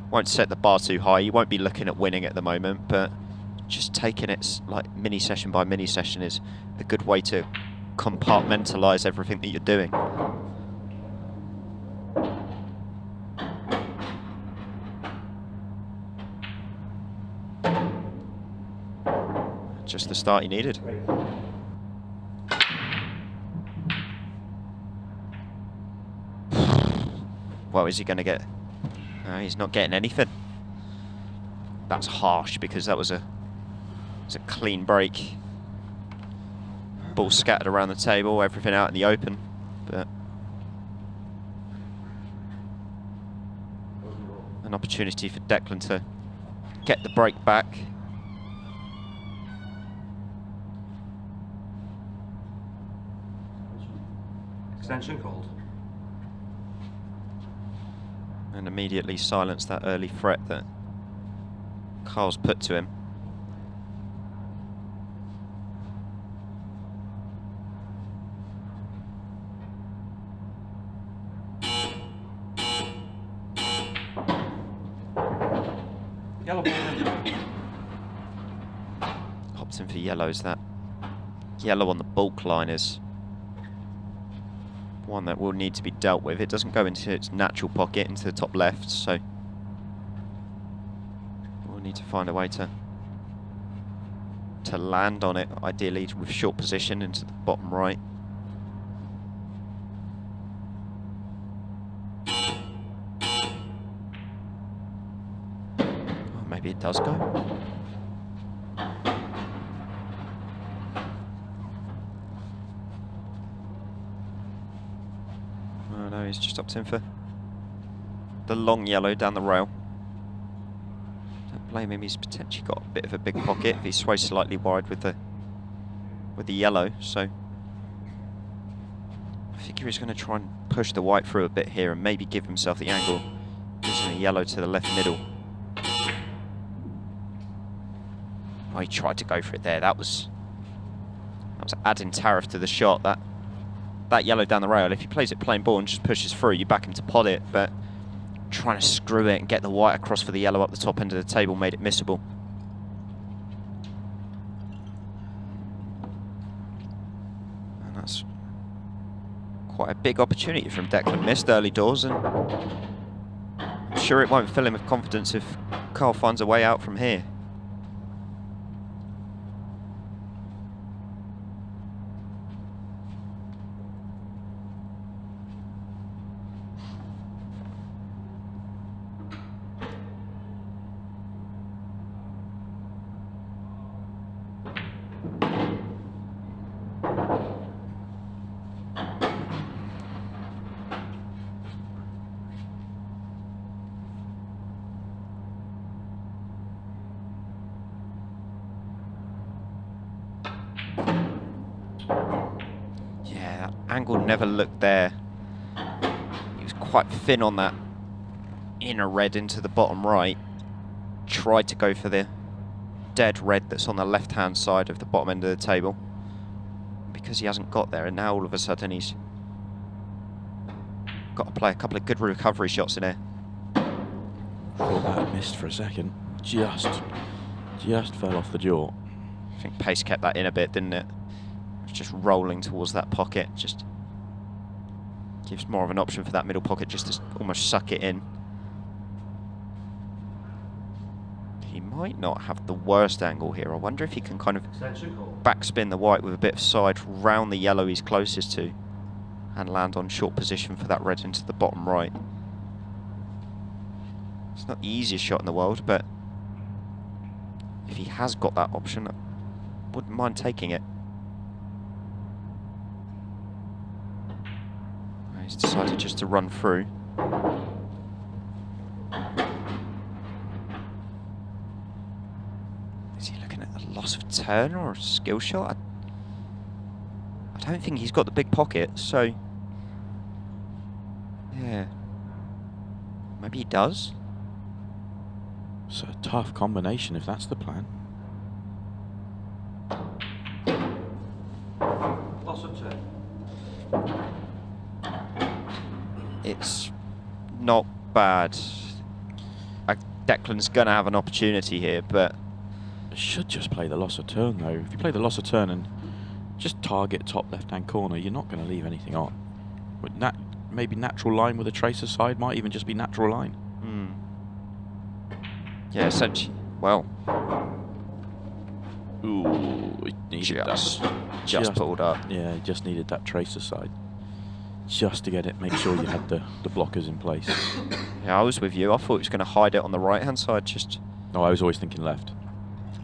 Won't set the bar too high. You won't be looking at winning at the moment, but just taking it like mini session by mini session is a good way to compartmentalise everything that you're doing. Just the start he needed. Well, is he going to get... No, he's not getting anything. That's harsh because that was a clean break. Ball scattered around the table, everything out in the open. But an opportunity for Declan to get the break back. Extension called. And immediately silence that early threat that Karl's put to him. Yellow ball. Opting for yellows. That yellow on the bulk line is one that will need to be dealt with. It doesn't go into its natural pocket into the top left, so we'll need to find a way to land on it, ideally with short position into the bottom right. Oh, maybe it does go. Oh no, he's just opting for the long yellow down the rail. Don't blame him, he's potentially got a bit of a big pocket if he sways slightly wide with the yellow, so I figure he's going to try and push the white through a bit here and maybe give himself the angle using the yellow to the left middle. Oh, he tried to go for it there. That was adding tariff to the shot. That yellow down the rail, if he plays it plain ball and just pushes through, you back him to pot it, but trying to screw it and get the white across for the yellow up the top end of the table made it missable. And that's quite a big opportunity from Declan. Missed early doors, and I'm sure it won't fill him with confidence if Karl finds a way out from here. Angle never looked there. He was quite thin on that inner red into the bottom right. Tried to go for the dead red that's on the left hand side of the bottom end of the table. Because he hasn't got there, and now all of a sudden he's got to play a couple of good recovery shots in here. Thought that had missed for a second. Just fell off the jaw. I think pace kept that in a bit, didn't it? Just rolling towards that pocket, just gives more of an option for that middle pocket just to almost suck it in. He might not have the worst angle here. I wonder if he can kind of backspin the white with a bit of side round the yellow he's closest to and land on short position for that red into the bottom right. It's not the easiest shot in the world, but if he has got that option, I wouldn't mind taking it. He's decided just to run through. Is he looking at a loss of turn or a skill shot? I don't think he's got the big pocket, so yeah, maybe he does. It's a tough combination if that's the plan. Loss of turn. It's not bad. Declan's going to have an opportunity here, but Should just play the loss of turn though. If you play the loss of turn and just target top left-hand corner, you're not going to leave anything on. With maybe natural line with a tracer side might even just be natural line. Yeah, essentially. Well, Ooh, it needed just pulled up. Yeah, it just needed that tracer side. just to get it, make sure you had the blockers in place. Yeah, I was with you. I thought he was going to hide it on the right-hand side. No, I was always thinking left.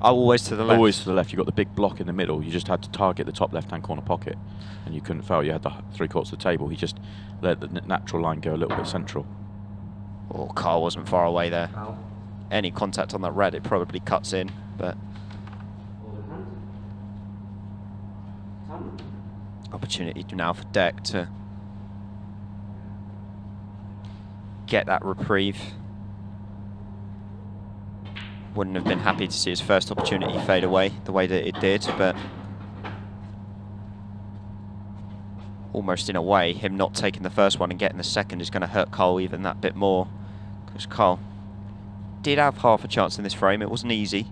Oh, always to the left. Always to the left. You got the big block in the middle. You just had to target the top left-hand corner pocket, and you couldn't foul. You had the 3/4 of the table. He just let the natural line go a little bit central. Oh, Karl wasn't far away there. Foul. Any contact on that red, it probably cuts in, but Hold in hand. Sutton. opportunity now for Deck to get that reprieve. Wouldn't have been happy to see his first opportunity fade away the way that it did, but almost in a way, him not taking the first one and getting the second is going to hurt Karl even that bit more, because Karl did have half a chance in this frame. It wasn't easy.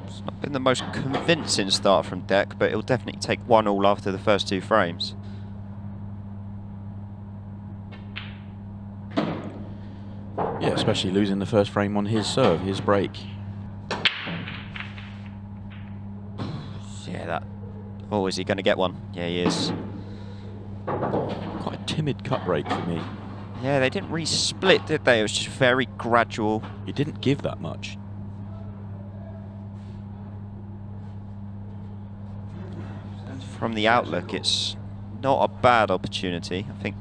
It's not been the most convincing start from Deck, but it'll definitely take 1-1 after the first 2 frames. Yeah, especially losing the first frame on his serve, his break. Yeah, that. Oh, is he going to get one? Yeah, he is. Quite a timid cut break for me. Yeah, they didn't really split, did they? It was just very gradual. He didn't give that much. From the outlook, it's not a bad opportunity, I think.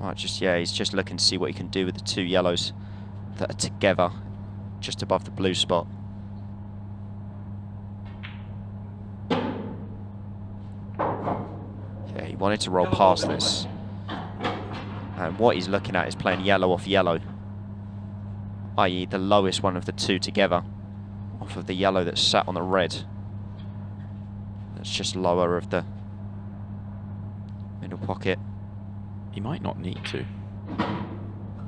Right, he's just looking to see what he can do with the 2 yellows that are together just above the blue spot. Yeah, he wanted to roll past this. And what he's looking at is playing yellow off yellow, i.e. the lowest one of the 2 together, off of the yellow that's sat on the red. That's just lower of the middle pocket. He might not need to.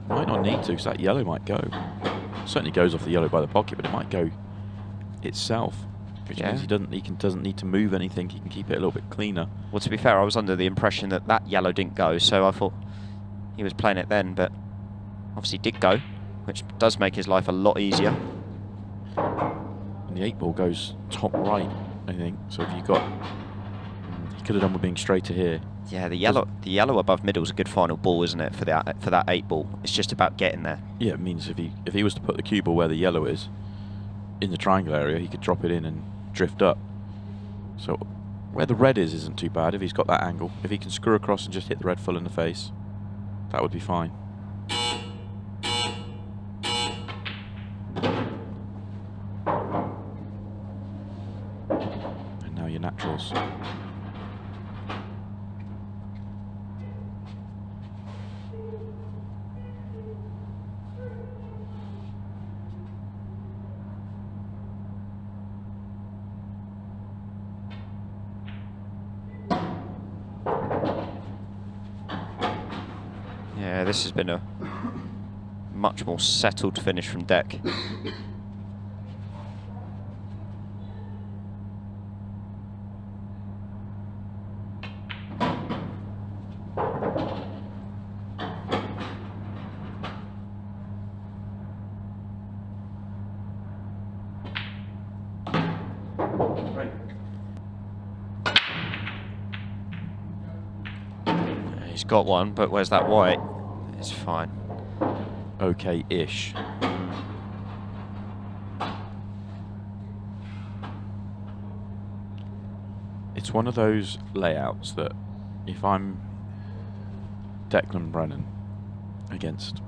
Might not need to, because that yellow might go. Certainly goes off the yellow by the pocket, but it might go itself, which means he doesn't need to move anything. He can keep it a little bit cleaner. Well, to be fair, I was under the impression that that yellow didn't go, so I thought he was playing it then, but obviously did go, which does make his life a lot easier. And the 8 ball goes top right, I think. So if you got, he could have done with being straighter here. Yeah, the yellow above middle is a good final ball, isn't it, for that 8 ball? It's just about getting there. Yeah, it means if he was to put the cue ball where the yellow is, in the triangle area, he could drop it in and drift up. So where the red is isn't too bad if he's got that angle. If he can screw across and just hit the red full in the face, that would be fine. And now your naturals. Yeah, this has been a much more settled finish from Deck. Right. He's got one, but where's that white? It's fine. Okay-ish. It's one of those layouts that if I'm Declan Brennan against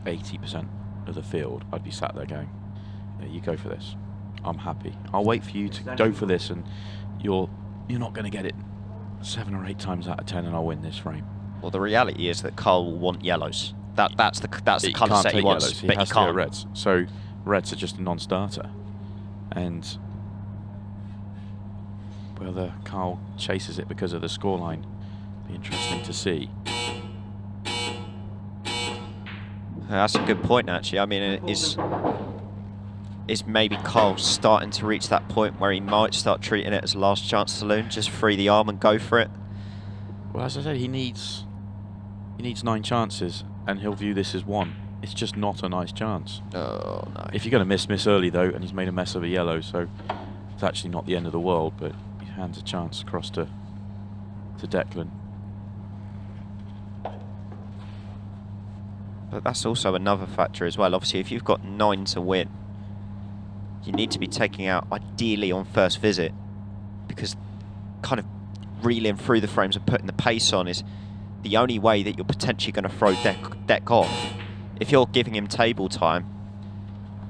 80% of the field, I'd be sat there going, yeah, you go for this. I'm happy. I'll wait for you to go for this, and you're not going to get it 7 or 8 times out of 10, and I'll win this frame. Well, the reality is that Karl will want yellows. That's the He colour can't set he take wants, yellows, but he has to go can't. reds. So reds are just a non-starter. And whether Karl chases it because of the scoreline, be interesting to see. That's a good point, actually. I mean, is maybe Karl starting to reach that point where he might start treating it as a last chance saloon, just free the arm and go for it? Well, as I said, he needs 9 chances, and he'll view this as 1. It's just not a nice chance. Oh, no. If you're going to miss early, though, and he's made a mess of a yellow, so it's actually not the end of the world, but he hands a chance across to Declan. But that's also another factor as well. Obviously, if you've got 9 to win, you need to be taking out, ideally, on first visit, because kind of reeling through the frames and putting the pace on is the only way that you're potentially going to throw deck off. If you're giving him table time,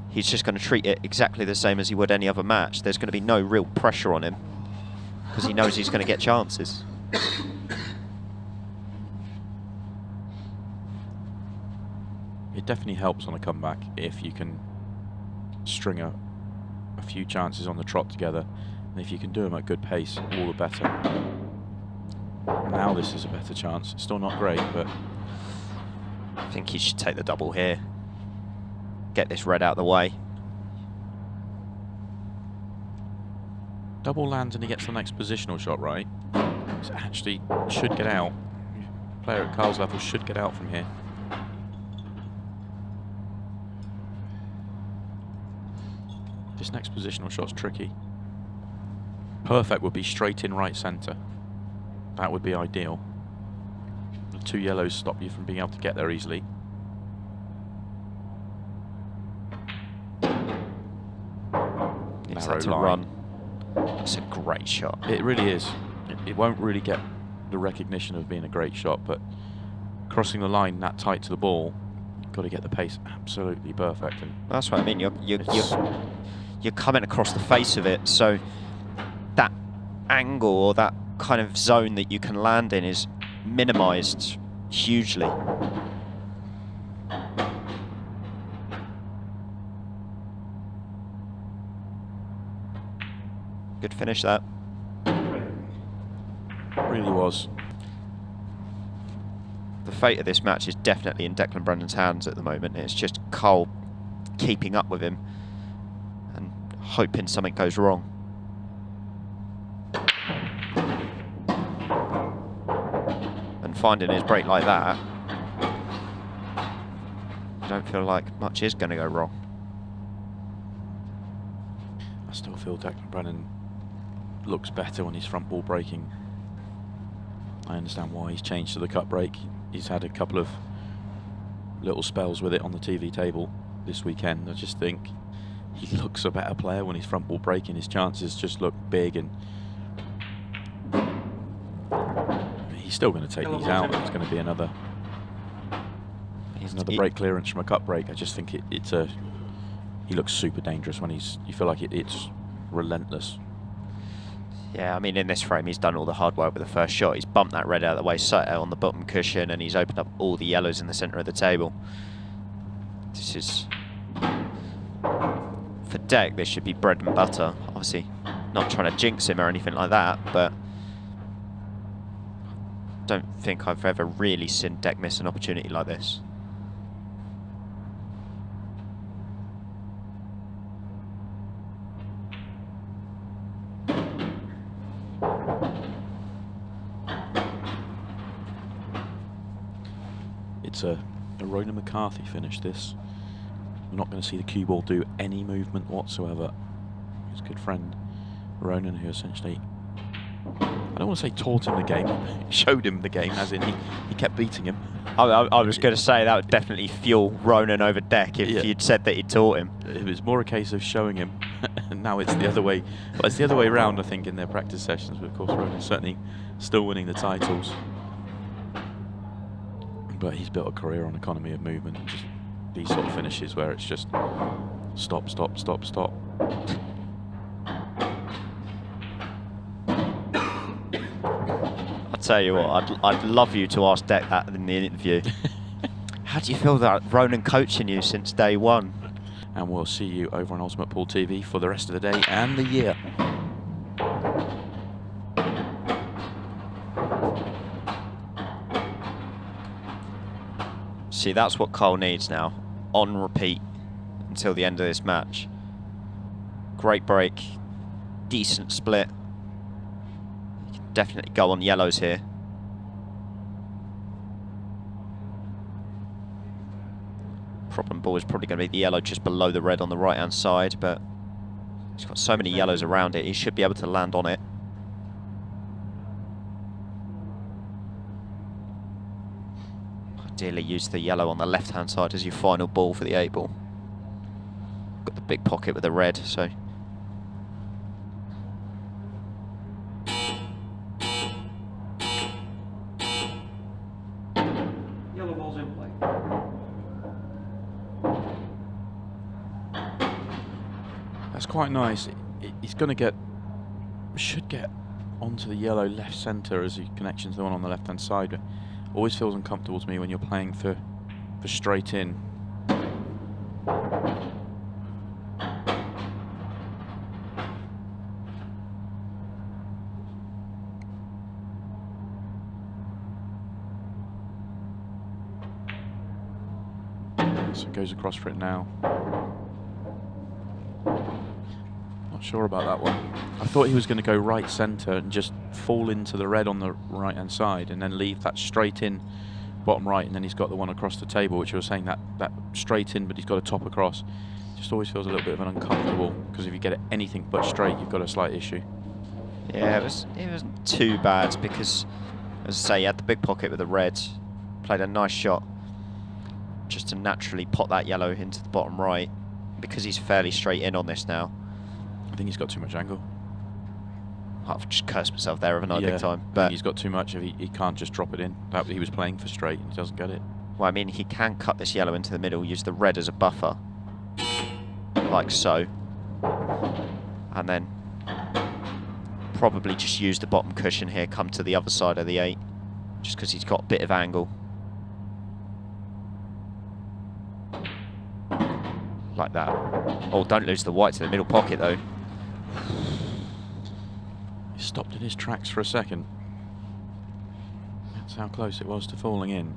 he's just going to treat it exactly the same as he would any other match. There's going to be no real pressure on him because he knows he's going to get chances. It definitely helps on a comeback if you can string a few chances on the trot together, and if you can do them at good pace, all the better. Now this is a better chance. Still not great, but I think he should take the double here. Get this red out of the way. double lands and he gets the next positional shot right. So actually should get out. Player at Karl's level should get out from here. This next positional shot's tricky. Perfect would be straight in right centre. That would be ideal. The 2 yellows stop you from being able to get there easily. It's Narrow had to line. run. It's a great shot. It really is. It won't really get the recognition of being a great shot, but crossing the line that tight to the ball, you've got to get the pace absolutely perfect. And That's what I mean. You're coming across the face of it, so that angle or that kind of zone that you can land in is minimised hugely. Good finish, that. really was. The fate of this match is definitely in Declan Brennan's hands at the moment. It's just Karl keeping up with him and hoping something goes wrong. And finding his break like that, I don't feel like much is going to go wrong. I still feel Declan Brennan looks better when he's front ball breaking. I understand why he's changed to the cut break. He's had a couple of little spells with it on the TV table this weekend. I just think he looks a better player when he's front ball breaking. His chances just look big, and he's still going to take these out. It's going to be another break clearance from a cut break. I just think he looks super dangerous when you feel like it's relentless. Yeah, I mean, in this frame, he's done all the hard work with the first shot. He's bumped that red out of the way, sat out on the bottom cushion, and he's opened up all the yellows in the centre of the table. This is... For Deck, this should be bread and butter. Obviously, not trying to jinx him or anything like that, but I don't think I've ever really seen Deck miss an opportunity like this. It's a Ronan McCarthy finish, this. We're not going to see the cue ball do any movement whatsoever. His good friend Ronan, who essentially, I don't want to say taught him the game, showed him the game, as in he kept beating him. I was going to say that would definitely fuel Ronan over Deck if you'd said that he taught him. It was more a case of showing him, and now it's the other way. Well, it's the other way around, I think, in their practice sessions. But of course, Ronan's certainly still winning the titles. But he's built a career on economy of movement, and just these sort of finishes where it's just stop, stop, stop, stop. I'll tell you what, I'd love you to ask Deck that in the interview. How do you feel that Ronan coaching you since day one? And we'll see you over on Ultimate Pool TV for the rest of the day and the year. See, that's what Karl needs now. On repeat until the end of this match. Great break. Decent split. You can definitely go on yellows here. Problem ball is probably going to be the yellow just below the red on the right hand side, but he's got so many yellows around it, he should be able to land on it. Ideally use the yellow on the left hand side as your final ball for the 8 ball. Got the big pocket with the red, so Yellow ball's in play. That's quite nice. He's going to should get onto the yellow left centre as he connections the one on the left hand side. But always feels uncomfortable to me when you're playing for straight in. So it goes across for it now. Not sure about that one. I thought he was going to go right centre and just fall into the red on the right hand side and then leave that straight in bottom right, and then he's got the one across the table, which you were saying that straight in, but he's got a top across. Just always feels a little bit of an uncomfortable, because if you get it anything but straight, you've got a slight issue. yeah, it wasn't too bad because, as I say, he had the big pocket with the red, played a nice shot just to naturally pot that yellow into the bottom right. Because he's fairly straight in on this now, I think he's got too much angle. I've just cursed myself there, haven't I, Yeah, big time? I think But he's got too much. If he can't just drop it in. He was playing for straight and he doesn't get it. well, I mean, he can cut this yellow into the middle, use the red as a buffer, like so, and then probably just use the bottom cushion here, come to the other side of the 8, just because he's got a bit of angle. Like that. Oh, don't lose the white to the middle pocket, though. He stopped in his tracks for a second. That's how close it was to falling in.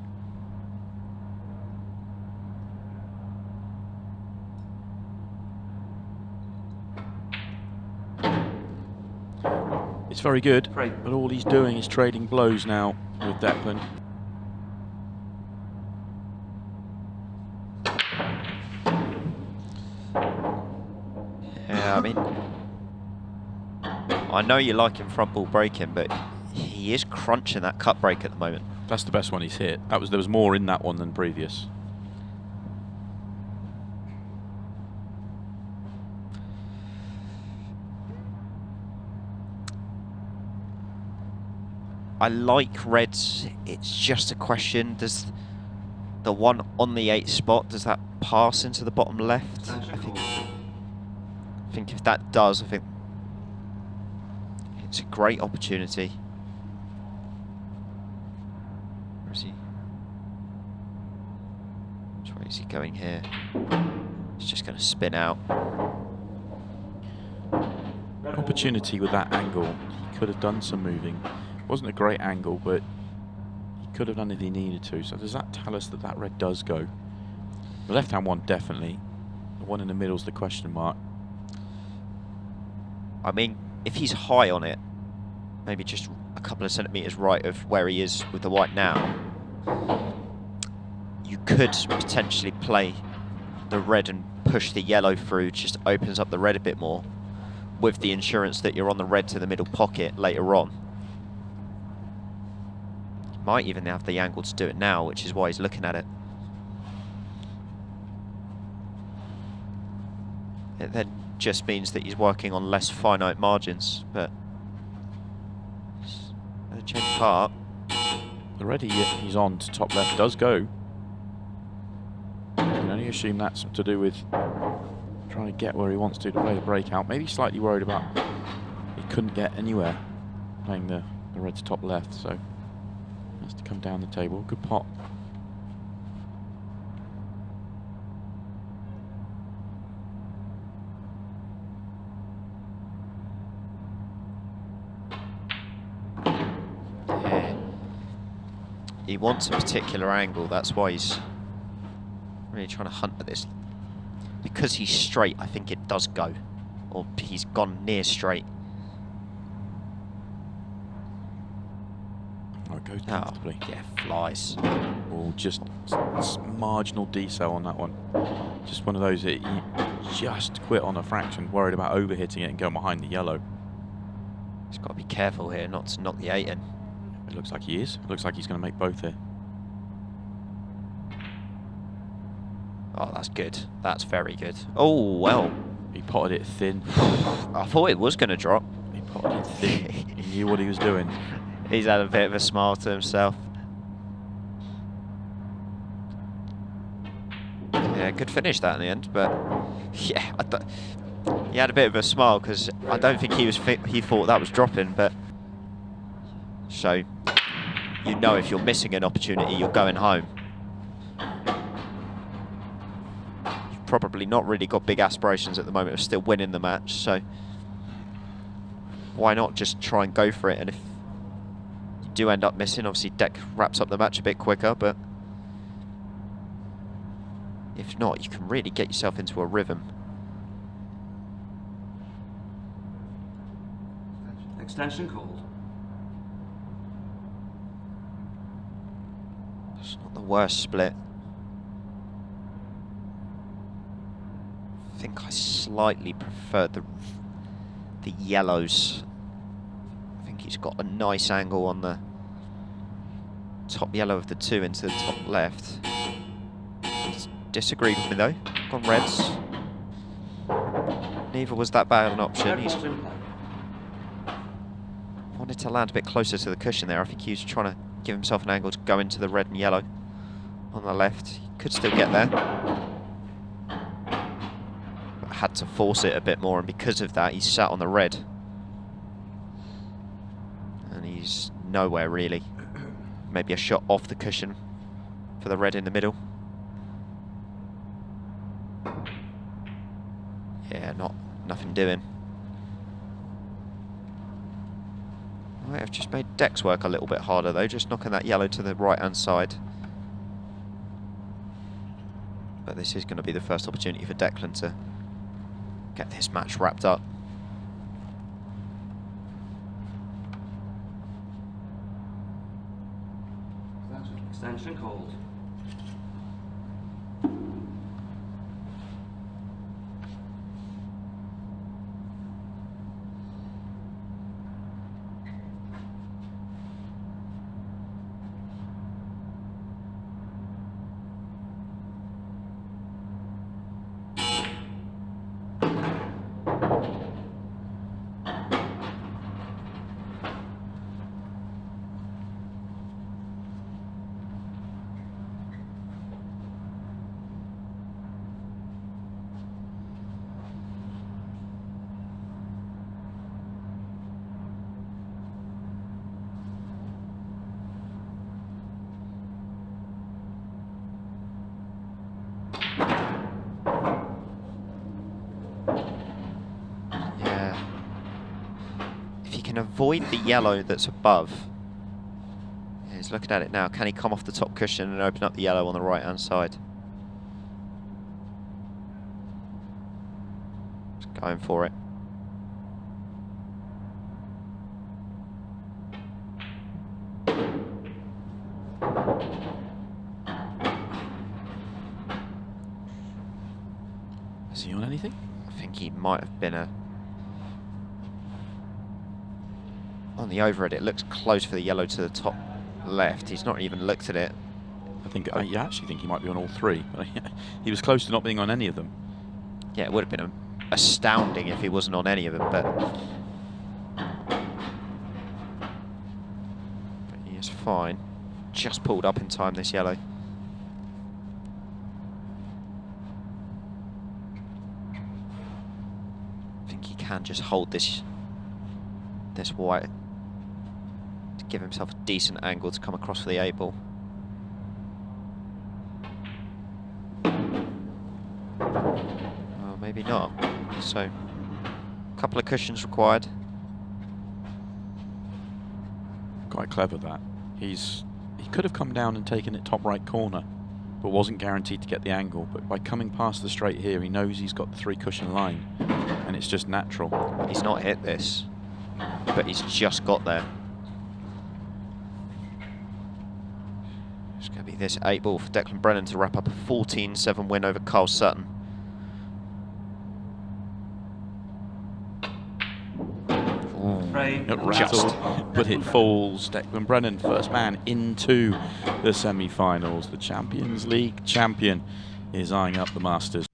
It's very good, but all he's doing is trading blows now with Declan. Yeah, I mean, I know you like him front ball breaking, but he is crunching that cut break at the moment. That's the best one he's hit. There was more in that one than previous. I like reds. It's just a question: does the one on the 8 spot, does that pass into the bottom left? I think if that does, I think it's a great opportunity. Where is he? Which way is he going here? He's just going to spin out. Opportunity with that angle. He could have done some moving. Wasn't a great angle, but he could have done if he needed to. So does that tell us that red does go? The left-hand one, definitely. The one in the middle is the question mark. I mean, if he's high on it, maybe just a couple of centimetres right of where he is with the white now, you could potentially play the red and push the yellow through, just opens up the red a bit more, with the insurance that you're on the red to the middle pocket later on. He might even have the angle to do it now, which is why he's looking at it. It then just means that he's working on less finite margins, but a change of heart. The red he's on to top left does go. You can only assume that's to do with trying to get where he wants to play the breakout. Maybe slightly worried about he couldn't get anywhere playing the red to top left. So Just to come down the table. Good pot. Yeah. He wants a particular angle, that's why he's really trying to hunt at this. Because he's straight, I think it does go. Or he's gone near straight. Oh, it goes comfortably. Yeah, flies. Oh, just marginal decel on that one. Just one of those that you just quit on a fraction, worried about overhitting it and going behind the yellow. He's got to be careful here not to knock the 8 in. It looks like he is. It looks like he's going to make both here. Oh, that's good. That's very good. Oh, well. He potted it thin. I thought it was going to drop. He potted it thin. He knew what he was doing. He's had a bit of a smile to himself. Yeah, good finish that in the end, but yeah, he had a bit of a smile because I don't think he thought that was dropping, but so you know if you're missing an opportunity, you're going home. You've probably not really got big aspirations at the moment of still winning the match, so why not just try and go for it? And if you do end up missing, obviously Deck wraps up the match a bit quicker, but if not, you can really get yourself into a rhythm. Extension called. It's not the worst split. I think I slightly prefer the yellows. I think he's got a nice angle on the top yellow of the 2 into the top left. He's disagreed with me though. Gone reds. Neither was that bad an option. He's wanted to land a bit closer to the cushion there. I think he was trying to give himself an angle to go into the red and yellow on the left. He could still get there, but had to force it a bit more, and because of that he's sat on the red and he's nowhere really. Maybe a shot off the cushion for the red in the middle. Yeah, nothing doing. Might have just made Deck's work a little bit harder though, just knocking that yellow to the right hand side. But this is going to be the first opportunity for Declan to get this match wrapped up. Extension called. Avoid the yellow that's above. Yeah, he's looking at it now. Can he come off the top cushion and open up the yellow on the right hand side? Just going for it. Is he on anything? I think he might have been on the overhead. It looks close for the yellow to the top left. He's not even looked at it. I actually think he might be on all 3. But he was close to not being on any of them. Yeah, it would have been astounding if he wasn't on any of them, but he is fine. Just pulled up in time, this yellow. I think he can just hold this white to give himself a decent angle to come across for the 8 ball. Well, maybe not. So, a couple of cushions required. Quite clever that. He could have come down and taken it top right corner, but wasn't guaranteed to get the angle. But by coming past the straight here, he knows he's got the 3 cushion line, and it's just natural. He's not hit this, but he's just got there. It's going to be this 8 ball for Declan Brennan to wrap up a 14-7 win over Karl Sutton. Frame. It rattled, but it falls. Declan Brennan, first man into the semi-finals. The Champions League champion is eyeing up the Masters.